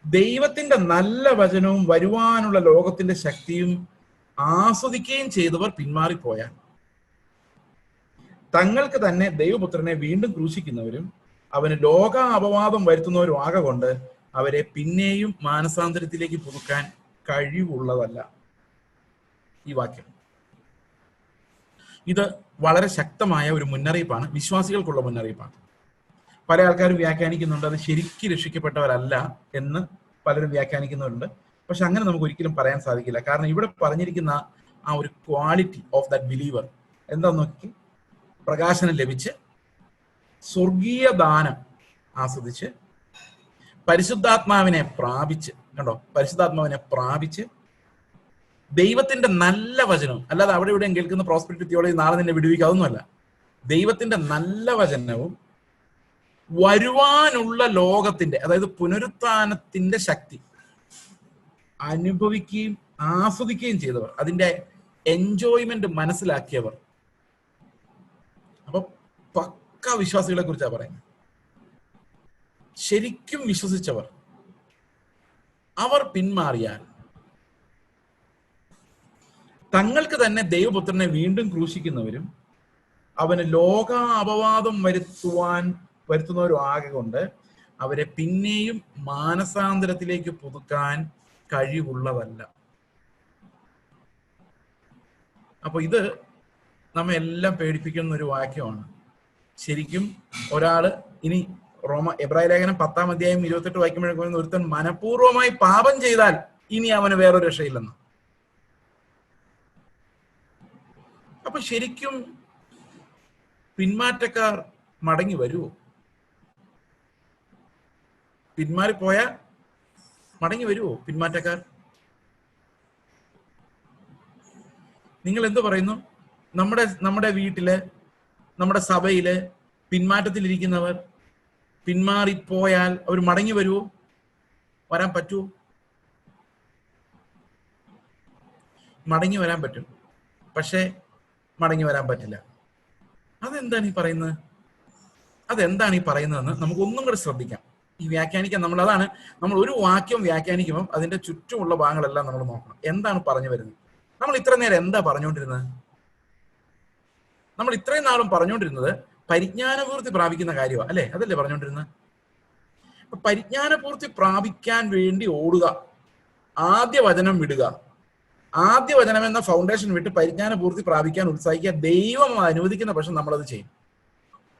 ദൈവത്തിന്റെ നല്ല വചനവും വരുവാനുള്ള ലോകത്തിന്റെ ശക്തിയും ആസ്വദിക്കുകയും ചെയ്തവർ പിന്മാറിപ്പോയാൽ തങ്ങൾക്ക് തന്നെ ദൈവപുത്രനെ വീണ്ടും ക്രൂശിക്കുന്നവരും അവന് ലോക അപവാദം വരുത്തുന്നവരും ആകൊണ്ട് അവരെ പിന്നെയും മാനസാന്തരത്തിലേക്ക് പുതുക്കാൻ കഴിവുള്ളതല്ല. ഈ വാക്യം ഇത് വളരെ ശക്തമായ ഒരു മുന്നറിയിപ്പാണ്, വിശ്വാസികൾക്കുള്ള മുന്നറിയിപ്പാണ്. പല ആൾക്കാരും വ്യാഖ്യാനിക്കുന്നുണ്ട് അത് ശരിക്കും രക്ഷിക്കപ്പെട്ടവരല്ല എന്ന് പലരും വ്യാഖ്യാനിക്കുന്നുണ്ട്. പക്ഷെ അങ്ങനെ നമുക്ക് ഒരിക്കലും പറയാൻ സാധിക്കില്ല. കാരണം ഇവിടെ പറഞ്ഞിരിക്കുന്ന ആ ഒരു ക്വാളിറ്റി ഓഫ് ദാറ്റ് ബിലീവർ എന്താന്ന് നോക്കി, പ്രകാശനം ലഭിച്ച് സ്വർഗീയ ദാനം ആസ്വദിച്ച് പരിശുദ്ധാത്മാവിനെ പ്രാപിച്ച്, കണ്ടോ, പരിശുദ്ധാത്മാവിനെ പ്രാപിച്ച് ദൈവത്തിന്റെ നല്ല വചനവും, അല്ലാതെ അവിടെ ഇവിടെയും കേൾക്കുന്ന പ്രോസ്പെരിറ്റി തിയോളജി നാളെ നിന്നെ വിടുവിക്കുക, അതൊന്നുമല്ല. ദൈവത്തിന്റെ നല്ല വചനവും വരുവാനുള്ള ലോകത്തിന്റെ, അതായത് പുനരുത്ഥാനത്തിന്റെ ശക്തി അനുഭവിക്കുകയും ആസ്വദിക്കുകയും ചെയ്തവർ, അതിന്റെ എൻജോയ്മെന്റ് മനസ്സിലാക്കിയവർ, അപ്പൊ പക്ക വിശ്വാസികളെ കുറിച്ചാണ് പറയുന്നത്. ശരിക്കും വിശ്വസിച്ചവർ, അവർ പിന്മാറിയാൽ തങ്ങൾക്ക് തന്നെ ദൈവപുത്രനെ വീണ്ടും ക്രൂശിക്കുന്നവരും അവന് ലോക അപവാദം വരുത്തുന്നവരും ആകൊണ്ട് അവരെ പിന്നെയും മാനസാന്തരത്തിലേക്ക് പുതുക്കാൻ കഴിവുള്ളതല്ല. അപ്പൊ ഇത് നമ്മെ എല്ലാം പേടിപ്പിക്കുന്ന ഒരു വാക്യമാണ്. ശരിക്കും ഒരാള് ഇനി എബ്രായ ലേഖനം 10-ാം അധ്യായം 28 വാക്യമ്പോഴേക്കും ഒരുത്തൻ മനഃപൂർവ്വമായി പാപം ചെയ്താൽ ഇനി അവന് വേറൊരു രക്ഷയില്ലെന്ന്. അപ്പൊ ശരിക്കും പിന്മാറ്റക്കാർ മടങ്ങി വരുമോ? പിന്മാറിപ്പോയാൽ മടങ്ങി വരുമോ പിന്മാറ്റക്കാർ? നിങ്ങൾ എന്ത് പറയുന്നു? നമ്മുടെ വീട്ടില്, നമ്മുടെ സഭയില് പിന്മാറ്റത്തിലിരിക്കുന്നവർ പിന്മാറിപ്പോയാൽ അവർ മടങ്ങി വരുമോ? വരാൻ പറ്റുമോ? മടങ്ങി വരാൻ പറ്റും, പക്ഷെ മടങ്ങി വരാൻ പറ്റില്ല. അതെന്താണ് ഈ പറയുന്നത്? അതെന്താണ് ഈ പറയുന്നതെന്ന് നമുക്ക് ഒന്നും കൂടെ ശ്രദ്ധിക്കാം. ഈ വ്യാഖ്യാനിക്കാൻ നമ്മൾ ഒരു വാക്യം വ്യാഖ്യാനിക്കുമ്പോൾ അതിന്റെ ചുറ്റുമുള്ള ഭാഗങ്ങളെല്ലാം നമ്മൾ നോക്കണം. എന്താണ് പറഞ്ഞു വരുന്നത്? നമ്മൾ ഇത്ര നേരം എന്താ പറഞ്ഞുകൊണ്ടിരുന്നത്? നമ്മൾ ഇത്രയും നാളും പറഞ്ഞുകൊണ്ടിരുന്നത് പരിജ്ഞാനപൂർത്തി പ്രാപിക്കുന്ന കാര്യമാണ്, അല്ലെ? അതല്ലേ പറഞ്ഞുകൊണ്ടിരുന്നത്? പരിജ്ഞാനപൂർത്തി പ്രാപിക്കാൻ വേണ്ടി ഓടുക, ആദ്യ വചനം വിടുക, ആദ്യ വചനം എന്ന ഫൗണ്ടേഷൻ വിട്ട് പരിജ്ഞാനപൂർത്തി പ്രാപിക്കാൻ ഉത്സാഹിക്കുക. ദൈവം അനുവദിക്കുന്ന പക്ഷം നമ്മളത് ചെയ്യും.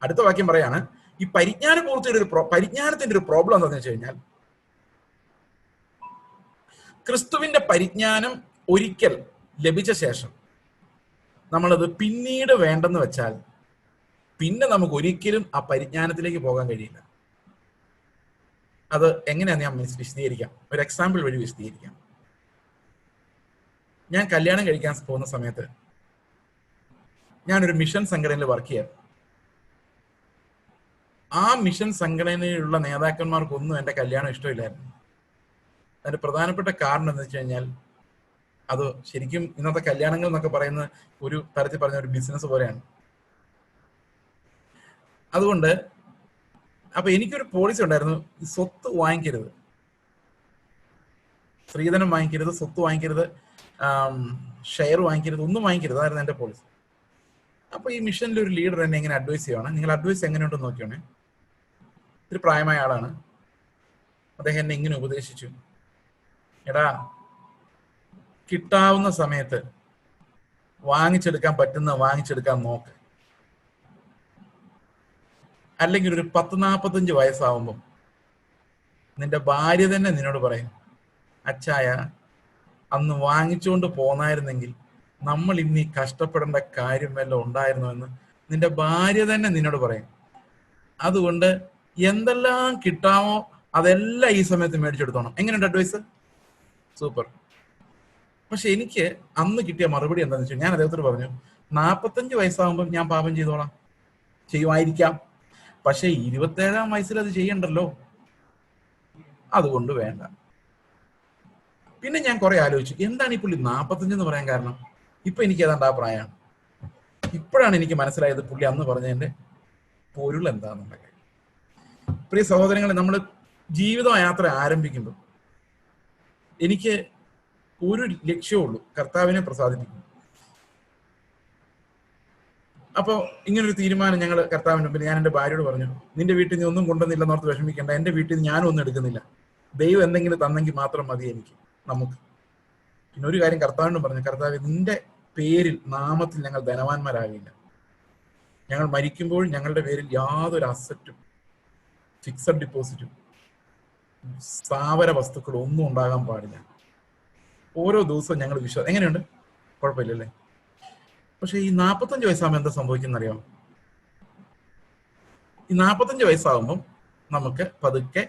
അടുത്ത വാക്യം പറയാണ്, ഈ പരിജ്ഞാനത്തിന്റെ ഒരു പ്രോബ്ലം എന്താണെന്ന് വെച്ച് കഴിഞ്ഞാൽ, ക്രിസ്തുവിന്റെ പരിജ്ഞാനം ഒരിക്കൽ ലഭിച്ച ശേഷം നമ്മളത് പിന്നീട് വേണ്ടെന്ന് വെച്ചാൽ പിന്നെ നമുക്ക് ഒരിക്കലും ആ പരിജ്ഞാനത്തിലേക്ക് പോകാൻ കഴിയില്ല. അത് എങ്ങനെയാന്ന് ഞാൻ വിശദീകരിക്കാം, ഒരു എക്സാമ്പിൾ വഴി വിശദീകരിക്കാം. ഞാൻ കല്യാണം കഴിക്കാൻ പോകുന്ന സമയത്ത് ഞാനൊരു മിഷൻ സംഘടനയിൽ വർക്ക് ചെയ്യാം. ആ മിഷൻ സംഘടനയിലുള്ള നേതാക്കന്മാർക്കൊന്നും എൻ്റെ കല്യാണം ഇഷ്ടമില്ലായിരുന്നു. അതിന്റെ പ്രധാനപ്പെട്ട കാരണം എന്ന് വെച്ച് കഴിഞ്ഞാൽ, അത് ശരിക്കും ഇന്നത്തെ കല്യാണങ്ങൾ എന്നൊക്കെ പറയുന്ന ഒരു തരത്തിൽ പറഞ്ഞ ഒരു ബിസിനസ് പോലെയാണ്. അതുകൊണ്ട് അപ്പൊ എനിക്കൊരു പോളിസി ഉണ്ടായിരുന്നു, സ്വത്ത് വാങ്ങിക്കരുത്, സ്ത്രീധനം വാങ്ങിക്കരുത്, സ്വത്ത് വാങ്ങിക്കരുത്, ഷെയർ വാങ്ങിക്കരുത്, ഒന്നും വാങ്ങിക്കരുത്. അതായിരുന്നു എൻ്റെ പോളിസി. അപ്പൊ ഈ മിഷനിൽ ഒരു ലീഡർ എന്നെ എങ്ങനെ അഡ്വൈസ് ചെയ്യുവാണ്, നിങ്ങൾ അഡ്വൈസ് എങ്ങനെയുണ്ടെന്ന് നോക്കിയോണേ. ഒരു പ്രായമായ ആളാണ്. അദ്ദേഹം എന്നെ ഇങ്ങനെ ഉപദേശിച്ചു, എടാ, കിട്ടാവുന്ന സമയത്ത് വാങ്ങിച്ചെടുക്കാൻ വാങ്ങിച്ചെടുക്കാൻ നോക്ക്. അല്ലെങ്കിൽ ഒരു 10-45 വയസ്സാവുമ്പം നിന്റെ ഭാര്യ തന്നെ നിന്നോട് പറയും, അച്ചായ അന്ന് വാങ്ങിച്ചുകൊണ്ട് പോന്നായിരുന്നെങ്കിൽ നമ്മൾ ഇനി കഷ്ടപ്പെടേണ്ട കാര്യം വല്ലതും ഉണ്ടായിരുന്നു എന്ന് നിന്റെ ഭാര്യ തന്നെ നിന്നോട് പറയും. അതുകൊണ്ട് എന്തെല്ലാം കിട്ടാമോ അതെല്ലാം ഈ സമയത്ത് മേടിച്ചെടുത്തോണം. എങ്ങനെയുണ്ട് അഡ്വൈസ്? സൂപ്പർ. പക്ഷെ എനിക്ക് അന്ന് കിട്ടിയ മറുപടി എന്താണെന്ന് വെച്ചാൽ, ഞാൻ അദ്ദേഹത്തോട് പറഞ്ഞു, 45 വയസ്സാകുമ്പോൾ ഞാൻ പാപം ചെയ്തോളാം, ചെയ്യുമായിരിക്കാം, പക്ഷെ 27-ാം വയസ്സിൽ അത് ചെയ്യണ്ടല്ലോ, അതുകൊണ്ട് വേണ്ട. പിന്നെ ഞാൻ കുറെ ആലോചിച്ചു, എന്താണ് ഈ പുള്ളി 45 എന്ന് പറയാൻ കാരണം? ഇപ്പൊ എനിക്ക് ഏതാണ്ട് ആ പ്രായമാണ്. ഇപ്പോഴാണ് എനിക്ക് മനസ്സിലായത് പുള്ളി അന്ന് പറഞ്ഞതിന്റെ പൊരുൾ എന്താണെന്നുള്ള കാര്യം. പ്രിയ സഹോദരങ്ങളെ, നമ്മൾ ജീവിത യാത്ര ആരംഭിക്കുമ്പോൾ എനിക്ക് ഒരു ലക്ഷ്യമുള്ളൂ, കർത്താവിനെ പ്രസാദിപ്പിക്കും. അപ്പോൾ ഇങ്ങനൊരു തീരുമാനം ഞങ്ങൾ കർത്താവിന് മുമ്പിൽ, ഞാൻ എൻ്റെ ഭാര്യയോട് പറഞ്ഞു, നിന്റെ വീട്ടിൽ നീ ഒന്നും കൊണ്ടുവന്നില്ലെന്നോർത്ത് വിഷമിക്കേണ്ട, എൻ്റെ വീട്ടിൽ നിന്ന് ഞാനും ഒന്നും എടുക്കുന്നില്ല, ദൈവം എന്തെങ്കിലും തന്നെങ്കിൽ മാത്രം മതി എനിക്ക്, നമുക്ക്. പിന്നെ ഒരു കാര്യം കർത്താവിനോട് പറഞ്ഞു, കർത്താവ് നിന്റെ പേരിൽ നാമത്തിൽ ഞങ്ങൾ ധനവാന്മാരാകില്ല, ഞങ്ങൾ മരിക്കുമ്പോൾ ഞങ്ങളുടെ പേരിൽ യാതൊരു അസറ്റും ഫിക്സഡ് ഡിപ്പോസിറ്റും സ്ഥാവര വസ്തുക്കളും ഒന്നും ഉണ്ടാകാൻ പാടില്ല. ഓരോ ദിവസവും ഞങ്ങൾ വിശ്വാസം. എങ്ങനെയുണ്ട്? കുഴപ്പമില്ലല്ലേ? പക്ഷെ ഈ 45 വയസ്സാകുമ്പോൾ എന്താ സംഭവിക്കുന്ന അറിയാമോ? ഈ 45 വയസ്സാകുമ്പം നമുക്ക് പതുക്കെ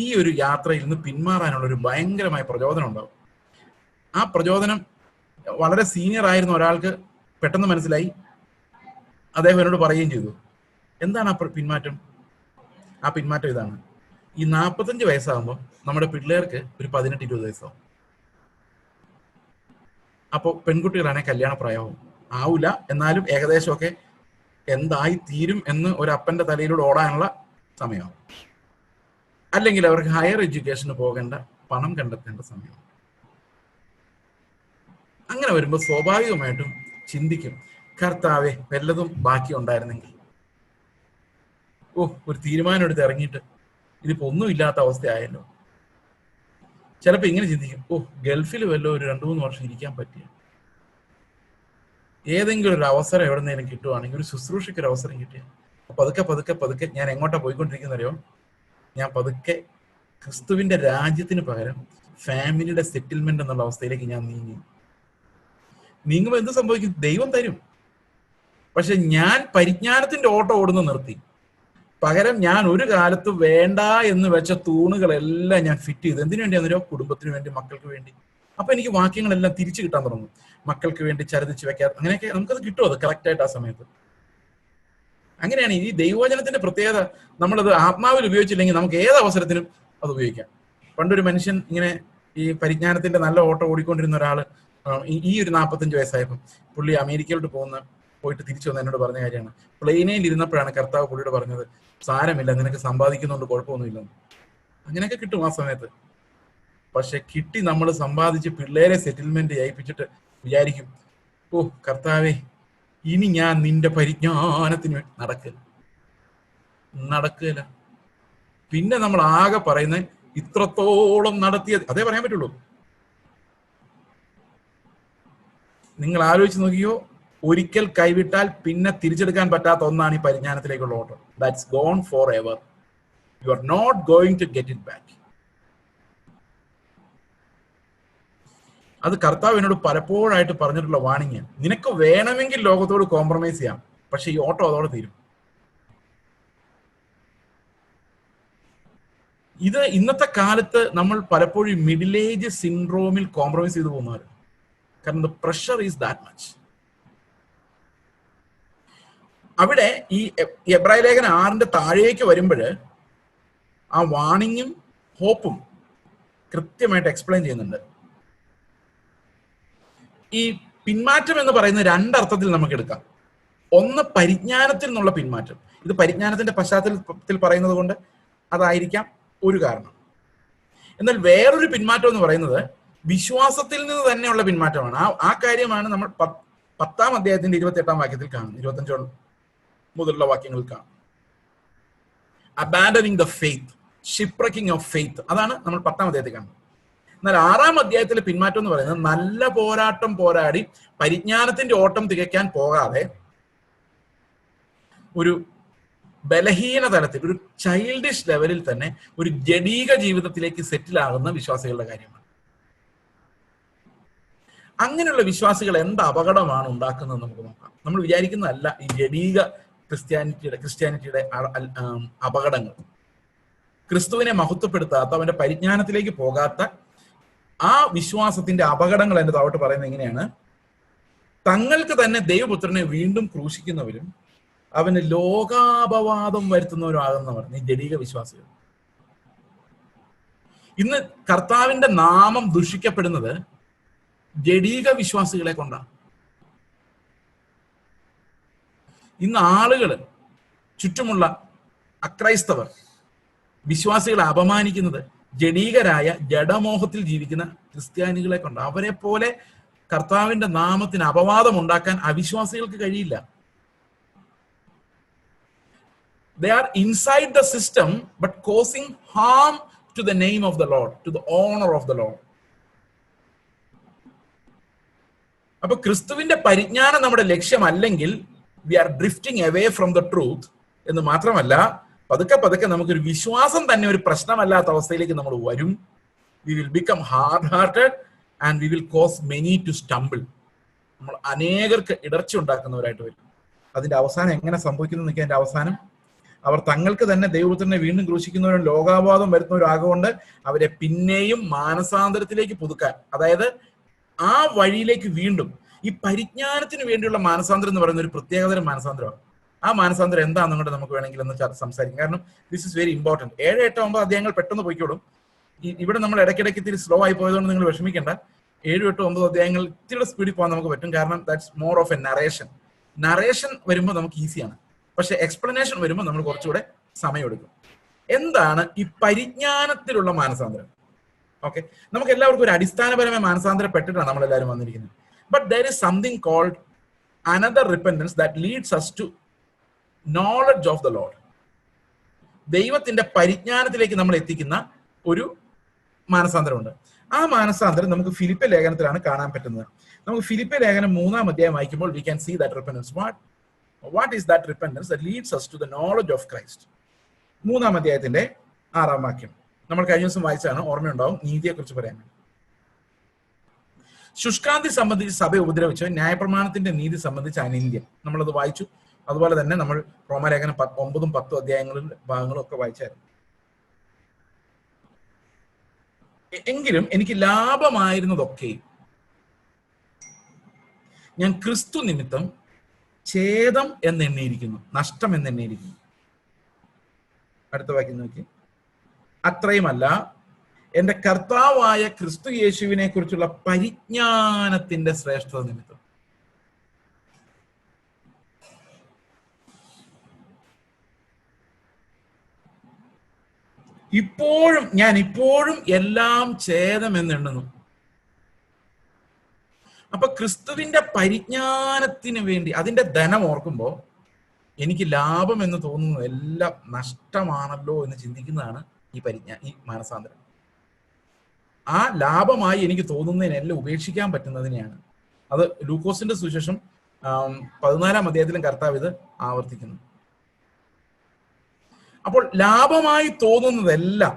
ഈ ഒരു യാത്രയിൽ നിന്ന് പിന്മാറാനുള്ള ഒരു ഭയങ്കരമായ പ്രചോദനം ഉണ്ടാവും. ആ പ്രചോദനം വളരെ സീനിയർ ആയിരുന്ന ഒരാൾക്ക് പെട്ടെന്ന് മനസ്സിലായി. അദ്ദേഹം എന്നോട് പറയുകയും ചെയ്തു. എന്താണ് ആ പിന്മാറ്റം? ആ പിന്മാറ്റം ഇതാണ്: ഈ 45 വയസ്സാകുമ്പോൾ നമ്മുടെ പിള്ളേർക്ക് ഒരു 18-20 വയസ്സാവും. അപ്പോൾ പെൺകുട്ടികളാണെങ്കിൽ കല്യാണപ്രായവും ആവില്ല, എന്നാലും ഏകദേശമൊക്കെ എന്തായി തീരും എന്ന് ഒരു അപ്പന്റെ തലയിലൂടെ ഓടാനുള്ള സമയമാവും. അല്ലെങ്കിൽ അവർക്ക് ഹയർ എഡ്യൂക്കേഷന് പോകേണ്ട പണം കണ്ടെത്തേണ്ട സമയമാണ്. അങ്ങനെ വരുമ്പോൾ സ്വാഭാവികമായിട്ടും ചിന്തിക്കും, കർത്താവെ വല്ലതും ബാക്കി ഉണ്ടായിരുന്നെങ്കിൽ. ഒരു തീരുമാനം എടുത്ത് ഇറങ്ങിയിട്ട് ഇതിപ്പോ ഒന്നും ഇല്ലാത്ത അവസ്ഥയായല്ലോ. ചിലപ്പോ ഇങ്ങനെ ചിന്തിക്കും, ഗൾഫിൽ വല്ലോ ഒരു 2-3 വർഷം ഇരിക്കാൻ പറ്റിയ, ഏതെങ്കിലും ഒരു അവസരം എവിടെന്നേലും കിട്ടുവാണെങ്കിൽ, ഒരു ശുശ്രൂഷയ്ക്ക് ഒരു അവസരം കിട്ടിയ, പതുക്കെ പതുക്കെ പതുക്കെ ഞാൻ എങ്ങോട്ടാ പോയിക്കൊണ്ടിരിക്കുന്നറിയോ? ഞാൻ പതുക്കെ ക്രിസ്തുവിന്റെ രാജ്യത്തിന് പകരം ഫാമിലിയുടെ സെറ്റിൽമെന്റ് എന്നുള്ള അവസ്ഥയിലേക്ക് ഞാൻ നീങ്ങുമ്പോൾ എന്ത് സംഭവിക്കും? ദൈവം തരും. പക്ഷെ ഞാൻ പരിജ്ഞാനത്തിന്റെ ഓട്ടം ഓടുന്ന നിർത്തി. പകരം ഞാൻ ഒരു കാലത്ത് വേണ്ട എന്ന് വെച്ച തൂണുകളെല്ലാം ഞാൻ ഫിറ്റ് ചെയ്തു. എന്തിനു വേണ്ടിയാണെന്നോ? കുടുംബത്തിന് വേണ്ടി, മക്കൾക്ക് വേണ്ടി. അപ്പൊ എനിക്ക് വാക്യങ്ങളെല്ലാം തിരിച്ചു കിട്ടാൻ തുടങ്ങും. മക്കൾക്ക് വേണ്ടി ചരിതിച്ച് വെക്കാതെ, അങ്ങനെയൊക്കെ നമുക്കത് കിട്ടും, അത് കറക്റ്റ് ആയിട്ട് ആ സമയത്ത്. അങ്ങനെയാണ് ഈ ദൈവവചനത്തിന്റെ പ്രത്യേകത. നമ്മളത് ആത്മാവിൽ ഉപയോഗിച്ചില്ലെങ്കിൽ നമുക്ക് ഏത് അവസരത്തിനും അത് ഉപയോഗിക്കാം. പണ്ടൊരു മനുഷ്യൻ ഇങ്ങനെ ഈ പരിജ്ഞാനത്തിന്റെ നല്ല ഓട്ടം ഓടിക്കൊണ്ടിരുന്ന ഒരാള് ഈ ഒരു 45 വയസ്സായപ്പം പുള്ളി അമേരിക്കയിലോട്ട് പോയിട്ട് തിരിച്ചു വന്ന് എന്നോട് പറഞ്ഞ കാര്യമാണ്. പ്ലെയിനിൽ ഇരുന്നപ്പോഴാണ് കർത്താവ് പുള്ളിയോട് പറഞ്ഞത്, സാരമില്ല, നിനക്ക് സമ്പാദിക്കുന്നതുകൊണ്ട് കുഴപ്പമൊന്നുമില്ലെന്ന്. അങ്ങനെയൊക്കെ കിട്ടും ആ സമയത്ത്. പക്ഷെ കിട്ടി നമ്മൾ സമ്പാദിച്ച് പിള്ളേരെ സെറ്റിൽമെന്റ് ചെയ്യിപ്പിച്ചിട്ട് വിചാരിക്കും, കർത്താവേ, ഇനി ഞാൻ നിന്റെ പരിജ്ഞാനത്തിന് നടക്കുകയില്ല. പിന്നെ നമ്മൾ ആകെ പറയുന്നത് ഇത്രത്തോളം നടത്തിയത്, അതേ പറയാൻ പറ്റുള്ളൂ. നിങ്ങൾ ആലോചിച്ച് നോക്കിയോ, ഒരിക്കൽ കൈവിട്ടാൽ പിന്നെ തിരിച്ചെടുക്കാൻ പറ്റാത്ത ഒന്നാണ് ഈ പരിജ്ഞാനത്തിലേക്കുള്ള ഓട്ടം. That's gone forever. You are not going to get it back. അത് കർത്താവ് എന്നോട് പലപ്പോഴായിട്ട് പറഞ്ഞിട്ടുള്ള വാണിംഗ്. നിനക്ക് വേണമെങ്കിൽ ലോകത്തോട് കോംപ്രമൈസ് ചെയ്യാം, പക്ഷെ ഈ ഓട്ടം അതോടെ തീരും. ഇത് ഇന്നത്തെ കാലത്ത് നമ്മൾ പലപ്പോഴും മിഡിൽ ഏജ് സിൻഡ്രോമിൽ കോംപ്രമൈസ് ചെയ്തു പോകുന്നവർ. കാരണം the pressure is that much. അവിടെ ഈ എബ്രായ ലേഖനം 6 താഴേക്ക് വരുമ്പോൾ ആ വാണിങ്ങും ഹോപ്പും കൃത്യമായിട്ട് എക്സ്പ്ലെയിൻ ചെയ്യുന്നുണ്ട്. ഈ പിന്മാറ്റം എന്ന് പറയുന്ന 2 അർത്ഥത്തിൽ നമുക്ക് എടുക്കാം. ഒന്ന്, പരിജ്ഞാനത്തിൽ നിന്നുള്ള പിന്മാറ്റം. ഇത് പരിജ്ഞാനത്തിന്റെ പശ്ചാത്തലത്തിൽ പറയുന്നത് കൊണ്ട് അതായിരിക്കാം ഒരു കാരണം. എന്നാൽ വേറൊരു പിന്മാറ്റം എന്ന് പറയുന്നത് വിശ്വാസത്തിൽ നിന്ന് തന്നെയുള്ള പിന്മാറ്റമാണ്. ആ കാര്യമാണ് നമ്മൾ 10-ാം അധ്യായത്തിന്റെ 28-ാം വാക്യത്തിൽ കാണുന്നത്. 25 മുതലുള്ള വാക്യങ്ങളിൽ കാണും. അബാൻഡനിങ് ദ ഫെയ്ത്ത്, ഷിപ്രക്കിംഗ് ഓഫ് ഫെയ്ത്ത്, അതാണ് നമ്മൾ 10-ാം അധ്യായത്തിൽ കാണുന്നത്. എന്നാൽ 6-ാം അധ്യായത്തിലെ പിന്മാറ്റം എന്ന് പറയുന്നത് നല്ല പോരാട്ടം പോരാടി പരിജ്ഞാനത്തിന്റെ ഓട്ടം തികയ്ക്കാൻ പോകാതെ ഒരു ബലഹീന തലത്തിൽ, ഒരു ചൈൽഡിഷ് ലെവലിൽ തന്നെ ഒരു ജഡീക ജീവിതത്തിലേക്ക് സെറ്റിൽ ആകുന്ന വിശ്വാസികളുടെ കാര്യമാണ്. അങ്ങനെയുള്ള വിശ്വാസികൾ എന്ത് അപകടമാണ് ഉണ്ടാക്കുന്നത് നമുക്ക് നോക്കാം. നമ്മൾ വിചാരിക്കുന്നതല്ല ഈ ജഡീക ക്രിസ്ത്യാനിറ്റിയുടെ അപകടങ്ങൾ. ക്രിസ്തുവിനെ മഹത്വപ്പെടുത്താത്ത, അവന്റെ പരിജ്ഞാനത്തിലേക്ക് പോകാത്ത ആ വിശ്വാസത്തിന്റെ അപകടങ്ങൾ എന്റെ താവട്ട് പറയുന്നത് എങ്ങനെയാണ്? തങ്ങൾക്ക് തന്നെ ദൈവപുത്രനെ വീണ്ടും ക്രൂശിക്കുന്നവരും അവന് ലോകാപവാദം വരുത്തുന്നവരും ആകുന്നവർ ഈ ജഡീക വിശ്വാസികൾ. ഇന്ന് കർത്താവിന്റെ നാമം ദുഷിക്കപ്പെടുന്നത് ജഡീക വിശ്വാസികളെ കൊണ്ടാണ്. ഇന്ന് ആളുകൾ, ചുറ്റുമുള്ള അക്രൈസ്തവർ വിശ്വാസികളെ അപമാനിക്കുന്നത് ജഡീകരായ ജഡമോഹത്തിൽ ജീവിക്കുന്ന ക്രിസ്ത്യാനികളെ കൊണ്ട്. അവരെ പോലെ കർത്താവിന്റെ നാമത്തിന് അപവാദം ഉണ്ടാക്കാൻ അവിശ്വാസികൾക്ക് കഴിയില്ല. They are inside the system but causing harm to the name of the Lord, to the honor of the Lord. അപ്പൊ ക്രിസ്തുവിന്റെ പരിജ്ഞാനം നമ്മുടെ ലക്ഷ്യമല്ലെങ്കിൽ we are drifting away from the truth എന്ന് മാത്രമല്ല, പതുക്കെ പതുക്കെ നമുക്കൊരു വിശ്വാസം തന്നെ ഒരു പ്രശ്നമല്ലാത്ത അവസ്ഥയിലേക്ക് നമ്മൾ വരും. We will become hard hearted and we will cause many to stumble. നമ്മൾ അനേകർക്ക് ഇടർച്ച ഉണ്ടാക്കുന്നവരായിട്ട് വരും. അതിന്റെ അവസാനം എങ്ങനെ സംഭവിക്കുന്നു എന്നൊക്കെ, അതിന്റെ അവസാനം അവർ തങ്ങൾക്ക് തന്നെ ദൈവപുത്രനെ വീണ്ടും ക്രൂശിക്കുന്നവരും ലോകാവാദം വരുന്നവരാകൊണ്ട് അവരെ പിന്നെയും മാനസാന്തരത്തിലേക്ക് പുതുക്കാൻ, അതായത് ആ വഴിയിലേക്ക് വീണ്ടും, ഈ പരിജ്ഞാനത്തിന് വേണ്ടിയുള്ള മാനസാന്തരം എന്ന് പറയുന്ന ഒരു പ്രത്യേകതരം മാനസാന്തരമാണ്. ആ മാനസാന്തരം എന്താണെന്നുകൊണ്ട് നമുക്ക് വേണമെങ്കിൽ ഒന്ന് സംസാരിക്കാം. കാരണം ദിസ് ഇസ് വെരി ഇമ്പോർട്ടന്റ്. 7, 8, 9 അധ്യായങ്ങൾ പെട്ടെന്ന് പോയിക്കോളും. ഇവിടെ നമ്മൾ ഇടയ്ക്കിടയ്ക്ക് ഇത്തിരി സ്ലോ ആയി പോയതുകൊണ്ട് നിങ്ങൾ വിഷമിക്കേണ്ട. 7, 8, 9 അധ്യായങ്ങൾ ഇത്തിരി സ്പീഡിൽ പോകാൻ നമുക്ക് പറ്റും. കാരണം that's more of A narration. Narration വരുമ്പോൾ നമുക്ക് ഈസിയാണ്, പക്ഷെ എക്സ്പ്ലനേഷൻ വരുമ്പോൾ നമ്മൾ കുറച്ചുകൂടെ സമയമെടുക്കും. എന്താണ് ഈ പരിജ്ഞാനത്തിലുള്ള മാനസാന്തരം? ഓക്കെ, നമുക്ക് എല്ലാവർക്കും ഒരു അടിസ്ഥാനപരമായ മാനസാന്തരപ്പെട്ടിട്ടാണ് നമ്മളെല്ലാവരും വന്നിരിക്കുന്നത്. But there is something called another repentance that leads us to knowledge of the Lord. ദൈവത്തിന്റെ പരിജ്ഞാനത്തിലേക്ക് നമ്മൾ എത്തിക്കുന്ന ഒരു മാനസാന്തരമുണ്ട്. ആ മാനസാന്തരം നമുക്ക് ഫിലിപ്പി ലേഖനത്തിലാണ് കാണാൻ പറ്റുന്നത്. നമുക്ക് ഫിലിപ്പി ലേഖനം 3-ാം അധ്യായം വായിക്കുമ്പോൾ we can see that repentance. What is that repentance that leads us to the knowledge of Christ? 3-ാം അധ്യായത്തിന്റെ 6-ാം വാക്യം നമ്മൾ കഴിഞ്ഞ ദിവസം വായിച്ചാണ്, ഓർമ്മയുണ്ടാവും. നീതിയെ കുറിച്ച് പറയാൻ, ശുഷ്കാന്തി സംബന്ധിച്ച് സഭയെ ഉപദ്രവിച്ച് ന്യായപ്രമാണത്തിന്റെ നീതി സംബന്ധിച്ച് അനിന്ദ്യം, നമ്മളത് വായിച്ചു. അതുപോലെ തന്നെ നമ്മൾ റോമാലേഖനം 9-ഉം 10-ഉം അധ്യായങ്ങളിൽ ഭാഗങ്ങളും ഒക്കെ വായിച്ചായിരുന്നു. എങ്കിലും എനിക്ക് ലാഭമായിരുന്നതൊക്കെ ഞാൻ ക്രിസ്തു നിമിത്തം ഛേദം എന്നെണ്ണിയിരിക്കുന്നു, നഷ്ടം എന്നെണ്ണിയിരിക്കുന്നു. അടുത്ത വാക്യം നോക്കി. അത്രയുമല്ല, എന്റെ കർത്താവായ ക്രിസ്തു യേശുവിനെ കുറിച്ചുള്ള പരിജ്ഞാനത്തിന്റെ ശ്രേഷ്ഠത നിമിത്തം. ഞാൻ ഇപ്പോഴും എല്ലാം ഛേദം എന്നെണ്ണുന്നു. അപ്പൊ ക്രിസ്തുവിന്റെ പരിജ്ഞാനത്തിന് വേണ്ടി അതിന്റെ ധനം ഓർക്കുമ്പോൾ എനിക്ക് ലാഭം എന്ന് തോന്നുന്നത് എല്ലാം നഷ്ടമാണല്ലോ എന്ന് ചിന്തിക്കുന്നതാണ് ഈ മാനസാന്തരം. ആ ലാഭമായി എനിക്ക് തോന്നുന്നതിനെല്ലാം ഉപേക്ഷിക്കാൻ പറ്റുന്നതിനെയാണ്. അത് ലൂക്കോസിന്റെ സുവിശേഷം 14-ാം അധ്യായത്തിലും കർത്താവ് ഇത് ആവർത്തിക്കുന്നു. അപ്പോൾ ലാഭമായി തോന്നുന്നതെല്ലാം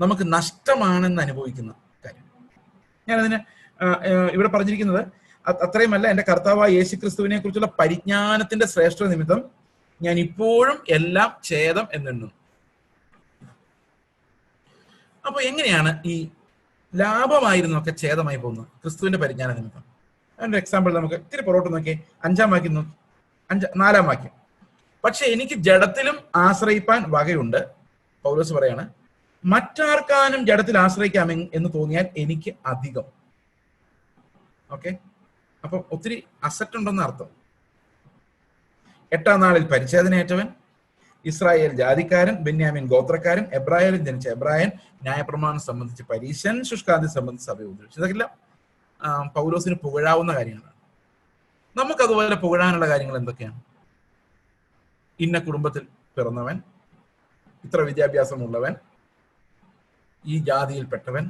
നമുക്ക് നഷ്ടമാണെന്ന് അനുഭവിക്കുന്ന കാര്യം. ഞാനതിന് ഇവിടെ പറഞ്ഞിരിക്കുന്നത്, അത്രയുമല്ല, എന്റെ കർത്താവായ യേശു ക്രിസ്തുവിനെ കുറിച്ചുള്ള പരിജ്ഞാനത്തിന്റെ ശ്രേഷ്ഠ നിമിത്തം ഞാൻ ഇപ്പോഴും എല്ലാം ഛേദം എന്നെണ്ണുന്നു. അപ്പൊ എങ്ങനെയാണ് ഈ ലാഭമായിരുന്നൊക്കെ ഛേദമായി പോകുന്നത്? ക്രിസ്തുവിന്റെ പരിജ്ഞാന നിമിത്തം. അതിന്റെ എക്സാമ്പിൾ നമുക്ക് ഇത്തിരി പുറകോട്ട് നോക്കി, 5-ാം വാക്യം നോക്കി, 4-ാം വാക്യം. പക്ഷെ എനിക്ക് ജഡത്തിലും ആശ്രയിപ്പാൻ വകയുണ്ട്. പൗലോസ് പറയാണ്, മറ്റാർക്കാനും ജഡത്തിൽ ആശ്രയിക്കാം എന്ന് തോന്നിയാൽ എനിക്ക് അധികം. ഓക്കെ, അപ്പൊ ഒത്തിരി അസറ്റ് ഉണ്ടെന്ന് അർത്ഥം. 8-ാം നാളിൽ പരിച്ഛേദനയേറ്റവൻ, ഇസ്രായേൽ ജാതിക്കാരൻ, ബെന്യാമിൻ ഗോത്രക്കാരൻ, എബ്രായരിൽ ജനിച്ച എബ്രായൻ, ന്യായപ്രമാണം സംബന്ധിച്ച് പരീശൻ, ശുഷ്കാന്തി സംബന്ധിച്ച് സഭയെ ഉപദ്രവിച്ചു. ഇതെല്ലാം പൗലോസിന് പുകഴാവുന്ന കാര്യങ്ങളാണ്. നമുക്കതുപോലെ പുകഴാനുള്ള കാര്യങ്ങൾ എന്തൊക്കെയാണ്? ഇന്ന കുടുംബത്തിൽ പിറന്നവൻ, ഇത്ര വിദ്യാഭ്യാസമുള്ളവൻ, ഈ ജാതിയിൽപ്പെട്ടവൻ,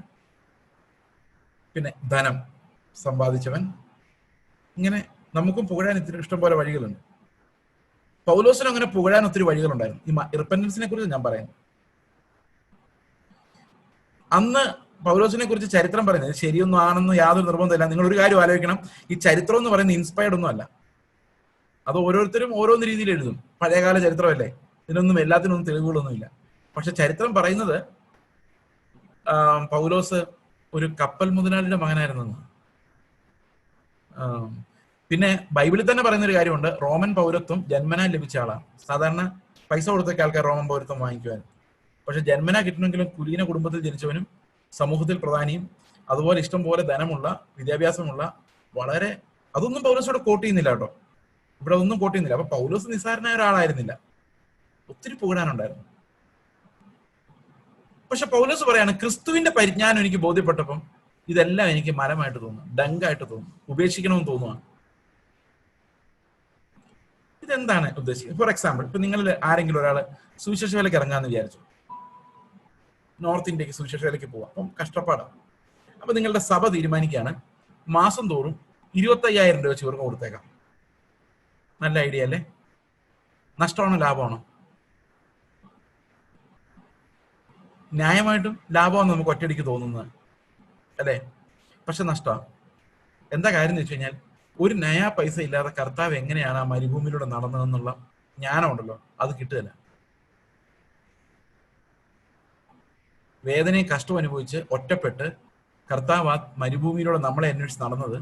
പിന്നെ ധനം സമ്പാദിച്ചവൻ. ഇങ്ങനെ നമുക്കും പുകഴാൻ ഇത്തിരി ഇഷ്ടം പോലെ വഴികളുണ്ട്. പൗലോസിനും അങ്ങനെ പുകഴാൻ ഒത്തിരി വഴികളുണ്ടായിരുന്നു. ഈ റിപ്പന്റൻസിനെ കുറിച്ച് ഞാൻ പറയുന്നു. അന്ന് പൗലോസിനെ കുറിച്ച് ചരിത്രം പറയുന്നത് ശരിയൊന്നും ആണെന്ന് യാതൊരു നിർബന്ധമില്ല. നിങ്ങൾ ഒരു കാര്യം ആലോചിക്കണം, ഈ ചരിത്രം എന്ന് പറയുന്നത് ഇൻസ്പയർഡ് ഒന്നും അല്ല. അത് ഓരോരുത്തരും ഓരോന്ന് രീതിയിൽ എഴുതും. പഴയകാല ചരിത്രമല്ലേ, ഇതിനൊന്നും എല്ലാത്തിനൊന്നും തെളിവുകളൊന്നുമില്ല. പക്ഷെ ചരിത്രം പറയുന്നത് പൗലോസ് ഒരു കപ്പൽ മുതലാളിയുടെ മകനായിരുന്നു. പിന്നെ ബൈബിളിൽ തന്നെ പറയുന്ന ഒരു കാര്യമുണ്ട്, റോമൻ പൗരത്വം ജന്മനാ ലഭിച്ച ആളാണ്. സാധാരണ പൈസ കൊടുത്തൊക്കെ ആൾക്കാർ റോമൻ പൗരത്വം വാങ്ങിക്കുവാൻ. പക്ഷെ ജന്മനാ കിട്ടണമെങ്കിലും കുലീന കുടുംബത്തിൽ ജനിച്ചവനും സമൂഹത്തിൽ പ്രധാനിയും അതുപോലെ ഇഷ്ടം പോലെ ധനമുള്ള വിദ്യാഭ്യാസമുള്ള വളരെ, അതൊന്നും പൗലോസോടെ കോട്ട് ചെയ്യുന്നില്ല കേട്ടോ, ഇവിടെ ഒന്നും കോട്ട് ചെയ്യുന്നില്ല. അപ്പൊ പൗലോസ് നിസ്സാരനായ ഒരാളായിരുന്നില്ല, ഒത്തിരി പുകഴാനുണ്ടായിരുന്നു. പക്ഷെ പൗലോസ് പറയാണ്, ക്രിസ്തുവിന്റെ പരിജ്ഞാനം എനിക്ക് ബോധ്യപ്പെട്ടപ്പം ഇതെല്ലാം എനിക്ക് മരമായിട്ട് തോന്നുന്നു, ഡങ്കായിട്ട് തോന്നുന്നു, ഉപേക്ഷിക്കണമെന്ന് തോന്നുവാണ്. ഇതെന്താണ് ഉദ്ദേശിക്കുന്നത്? ഫോർ എക്സാമ്പിൾ, ഇപ്പൊ നിങ്ങൾ ആരെങ്കിലും ഒരാൾ സുവിശേഷ വേലയ്ക്ക് ഇറങ്ങാന്ന് വിചാരിച്ചു, നോർത്ത് ഇന്ത്യക്ക് സുവിശേഷ വേലയ്ക്ക് പോവാം, അപ്പം കഷ്ടപ്പാടാണ്. അപ്പൊ നിങ്ങളുടെ സഭ തീരുമാനിക്കുകയാണ് മാസം തോറും 25,000 രൂപ വെച്ച് ഇവർക്ക് കൊടുത്തേക്കാം. നല്ല ഐഡിയ അല്ലേ? നഷ്ടമാണോ ലാഭമാണോ? ന്യായമായിട്ടും ലാഭമാണെന്ന് നമുക്ക് ഒറ്റയടിക്ക് തോന്നുന്നത് അല്ലേ? പക്ഷെ നഷ്ടമാണ്. എന്താ കാര്യം എന്ന് വെച്ച് കഴിഞ്ഞാൽ, ഒരു നയാ പൈസ ഇല്ലാതെ കർത്താവ് എങ്ങനെയാണ് ആ മരുഭൂമിയിലൂടെ നടന്നതെന്നുള്ള ജ്ഞാനമുണ്ടല്ലോ, അത് കിട്ടുകയില്ല. വേദനയും കഷ്ടവും അനുഭവിച്ച് ഒറ്റപ്പെട്ട് കർത്താവ് ആ മരുഭൂമിയിലൂടെ നമ്മളെ അന്വേഷിച്ച് നടന്നത്,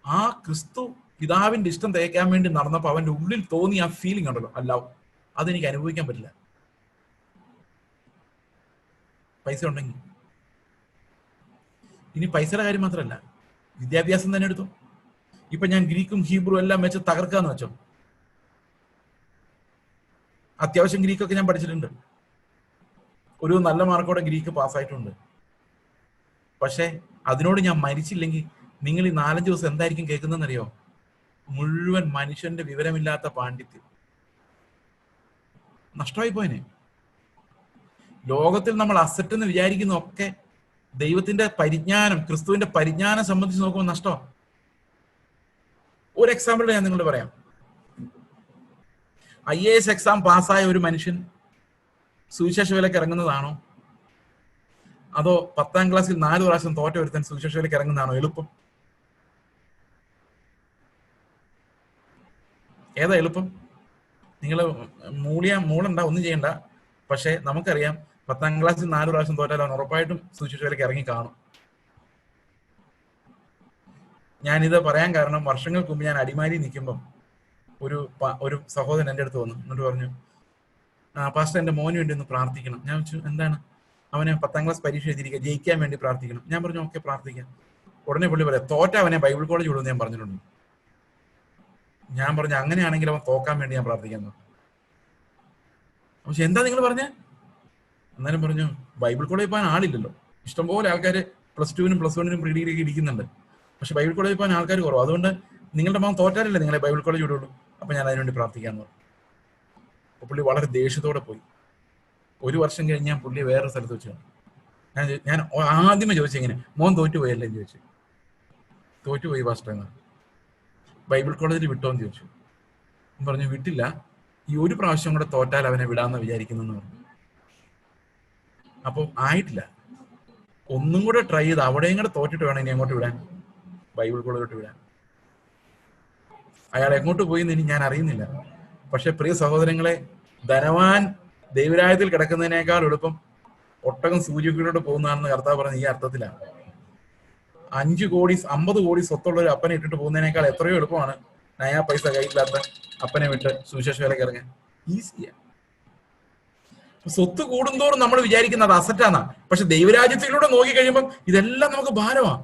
ആ ക്രിസ്തു പിതാവിന്റെ ഇഷ്ടം തേക്കാൻ വേണ്ടി നടന്നപ്പോൾ അവന്റെ ഉള്ളിൽ തോന്നിയ ആ ഫീലിംഗ് ഉണ്ടല്ലോ, അല്ല, അതെനിക്ക് അനുഭവിക്കാൻ പറ്റില്ല പൈസ ഉണ്ടെങ്കിൽ. ഇനി പൈസയുടെ കാര്യം മാത്രമല്ല, വിദ്യാഭ്യാസം തന്നെ എടുത്തു. ഇപ്പൊ ഞാൻ ഗ്രീക്കും ഹീബ്രു എല്ലാം വെച്ച് തകർക്കാന്ന് വെച്ചോ, അത്യാവശ്യം ഗ്രീക്കൊക്കെ ഞാൻ പഠിച്ചിട്ടുണ്ട്, ഒരു നല്ല മാർക്കോടെ ഗ്രീക്ക് പാസ്സായിട്ടുണ്ട്. പക്ഷെ അതിനോട് ഞാൻ മരിച്ചില്ലെങ്കിൽ നിങ്ങൾ ഈ 4-5 ദിവസം എന്തായിരിക്കും കേൾക്കുന്നതെന്നറിയോ? മുഴുവൻ മനുഷ്യന്റെ വിവരമില്ലാത്ത പാണ്ഡിത്യം. നഷ്ടമായി പോയനെ. ലോകത്തിൽ നമ്മൾ അസറ്റ് എന്ന് വിചാരിക്കുന്ന ഒക്കെ ദൈവത്തിന്റെ പരിജ്ഞാനം, ക്രിസ്തുവിന്റെ പരിജ്ഞാനം സംബന്ധിച്ച് നോക്കുമ്പോൾ നഷ്ടമാണ്. ഒരു എക്സാമ്പിൾ ഞാൻ നിങ്ങളോട് പറയാം. IAS എക്സാം പാസ്സായ ഒരു മനുഷ്യൻ സുവിശേഷ വേലയ്ക്ക് ഇറങ്ങുന്നതാണോ, അതോ 10ാം ക്ലാസ്സിൽ 4 പ്രാവശ്യം തോറ്റ ഒരുത്തൻ സുവിശേഷ വേലയ്ക്ക് ഇറങ്ങുന്നതാണോ എളുപ്പം? ഏതാ എളുപ്പം? നിങ്ങൾ മൂളണ്ട, ഒന്നും ചെയ്യണ്ട. പക്ഷെ നമുക്കറിയാം 10ാം ക്ലാസ്സിൽ 4 പ്രാവശ്യം തോറ്റാൽ അവൻ ഉറപ്പായിട്ടും സുവിശേഷ വേലയ്ക്ക് ഇറങ്ങി കാണും. ഞാനിത് പറയാൻ കാരണം, വർഷങ്ങൾക്ക് മുമ്പ് ഞാൻ അടിമാലി നിൽക്കുമ്പം ഒരു സഹോദരൻ എൻ്റെ അടുത്ത് വന്നു, എന്നിട്ട് പറഞ്ഞു, പാസ്റ്റർ എൻ്റെ മോന് വേണ്ടി ഒന്ന് പ്രാർത്ഥിക്കണം. ഞാൻ വെച്ചു, എന്താണ്? അവനെ 10ാം ക്ലാസ് പരീക്ഷ എഴുതിയിരിക്കുക, ജയിക്കാൻ വേണ്ടി പ്രാർത്ഥിക്കണം. ഞാൻ പറഞ്ഞു, ഓക്കെ പ്രാർത്ഥിക്കാം. ഉടനെ പുള്ളി പറയാം, തോറ്റ അവനെ ബൈബിൾ കോളേജ് വിടുമെന്ന് ഞാൻ പറഞ്ഞിട്ടുണ്ട്. ഞാൻ പറഞ്ഞു, അങ്ങനെയാണെങ്കിൽ അവൻ തോക്കാൻ വേണ്ടി ഞാൻ പ്രാർത്ഥിക്കാൻ. പക്ഷെ എന്താ നിങ്ങൾ പറഞ്ഞേ? എന്നാലും പറഞ്ഞു, ബൈബിൾ കോളേജിൽ പോകാൻ ആളില്ലല്ലോ, ഇഷ്ടംപോലെ ആൾക്കാർ +2-നും +1-നും പ്രീ ഡിഗ്രിക്ക് ഇരിക്കുന്നുണ്ട്, പക്ഷെ ബൈബിൾ കോളേജിൽ പോകാൻ ആൾക്കാർ കുറവ്, അതുകൊണ്ട് നിങ്ങളുടെ മകൻ തോറ്റാലല്ലേ നിങ്ങളെ ബൈബിൾ കോളേജ് വിടുള്ളൂ, അപ്പൊ ഞാൻ അതിനുവേണ്ടി പ്രാർത്ഥിക്കാന്ന് പറഞ്ഞു. അപ്പൊ പുള്ളി വളരെ ദേഷ്യത്തോടെ പോയി. 1 വർഷം കഴിഞ്ഞ് ഞാൻ പുള്ളി വേറൊരു സ്ഥലത്ത് വെച്ചു. ഞാൻ ആദ്യമേ ചോദിച്ചു, എങ്ങനെ മോൻ തോറ്റുപോയല്ലേ എന്ന് ചോദിച്ചു. തോറ്റുപോയി പാസ്റ്റർ എന്ന്. ബൈബിൾ കോളേജിൽ വിട്ടോന്ന് ചോദിച്ചു. പറഞ്ഞു, വിട്ടില്ല, ഈ 1 പ്രാവശ്യം കൂടെ തോറ്റാൽ അവനെ വിടാന്ന് വിചാരിക്കുന്നു എന്ന് പറഞ്ഞു. അപ്പം ആയിട്ടില്ല, ഒന്നും കൂടെ ട്രൈ ചെയ്ത് അവിടെയും കൂടെ തോറ്റിട്ട് വേണം ഇനി എങ്ങോട്ട് വിടാൻ, ബൈബിൾ കോളേജിലോട്ട് വിടാൻ. അയാൾ എങ്ങോട്ട് പോയി എന്ന് ഇനി ഞാൻ അറിയുന്നില്ല. പക്ഷെ പ്രിയ സഹോദരങ്ങളെ, ധനവാൻ ദൈവരാജ്യത്തിൽ കിടക്കുന്നതിനേക്കാൾ എളുപ്പം ഒട്ടകം സൂര്യക്കിലോട്ട് പോകുന്നതാണെന്ന് കർത്താവ് പറഞ്ഞ ഈ അർത്ഥത്തിലാണ്. 5 കോടി 50 കോടി സ്വത്തുള്ള ഒരു അപ്പനെ ഇട്ടിട്ട് പോകുന്നതിനേക്കാൾ എത്രയോ എളുപ്പമാണ് നയാ പൈസ കയ്യില്ലാത്ത അപ്പനെ വിട്ട് സുവിശേഷ വേലയ്ക്ക് ഇറങ്ങാൻ. ഈസിയാ. സ്വത്ത് കൂടുന്തോറും നമ്മൾ വിചാരിക്കുന്നത് അസറ്റാന്നാ, പക്ഷെ ദൈവരാജ്യത്തിലൂടെ നോക്കി കഴിയുമ്പോൾ ഇതെല്ലാം നമുക്ക് ഭാരമാണ്.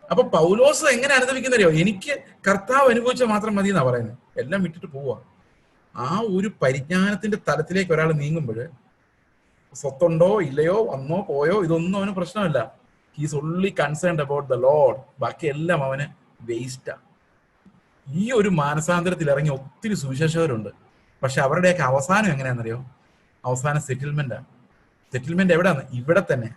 അപ്പൊ പൗലോസ് എങ്ങനെ അനുഭവിക്കുന്നറിയോ? എനിക്ക് കർത്താവ് അനുഭവിച്ച മാത്രം മതി എന്നാ പറയുന്നത്. എല്ലാം വിട്ടിട്ട് പോവാ. ആ ഒരു പരിജ്ഞാനത്തിന്റെ തലത്തിലേക്ക് ഒരാൾ നീങ്ങുമ്പോൾ സ്വത്തുണ്ടോ ഇല്ലയോ, വന്നോ പോയോ, ഇതൊന്നും അവന് പ്രശ്നമല്ല. He's only concerned about the Lord. ബാക്കിയെല്ലാം അവന് വേസ്റ്റാ. ഈ ഒരു മാനസാന്തരത്തിൽ ഇറങ്ങി ഒത്തിരി സുവിശേഷകരുണ്ട്. പക്ഷെ അവരുടെയൊക്കെ അവസാനം എങ്ങനെയാണെന്നറിയോ? അവസാനം സെറ്റിൽമെന്റാ. സെറ്റിൽമെന്റ് എവിടെയാണ്? ഇവിടെ തന്നെ.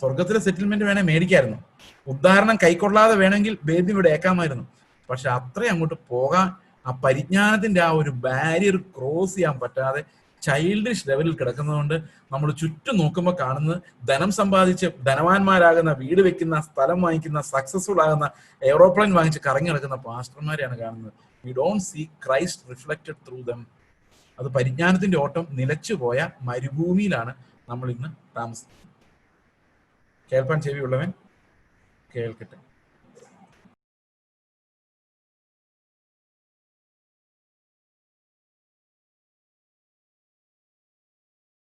സ്വർഗത്തിലെ സെറ്റിൽമെന്റ് വേണേ മേടിക്കായിരുന്നു, ഉദാഹരണം കൈക്കൊള്ളാതെ വേണമെങ്കിൽ വേദി ഇവിടെ ഏക്കാമായിരുന്നു. പക്ഷെ അത്രയും അങ്ങോട്ട് പോകാൻ, ആ പരിജ്ഞാനത്തിന്റെ ആ ഒരു ബാരിയർ ക്രോസ് ചെയ്യാൻ പറ്റാതെ ചൈൽഡിഷ് ലെവലിൽ കിടക്കുന്നതുകൊണ്ട് നമ്മൾ ചുറ്റും നോക്കുമ്പോൾ കാണുന്നത് ധനം സമ്പാദിച്ച് ധനവാന്മാരാകുന്ന, വീട് വെക്കുന്ന, സ്ഥലം വാങ്ങിക്കുന്ന, സക്സസ്ഫുൾ ആകുന്ന, എയ്റോപ്ലെയിൻ വാങ്ങിച്ച് കറങ്ങി നടക്കുന്ന പാസ്റ്റർമാരെയാണ് കാണുന്നത്. We don't see Christ reflected through them. അത് പരിജ്ഞാനത്തിന്റെ ഓട്ടം നിലച്ചുപോയ മരുഭൂമിയിലാണ് നമ്മൾ ഇന്ന് താമസിക്കുന്നത്. കേൾപ്പാൻ ചെവിയുള്ളവൻ കേൾക്കട്ടെ.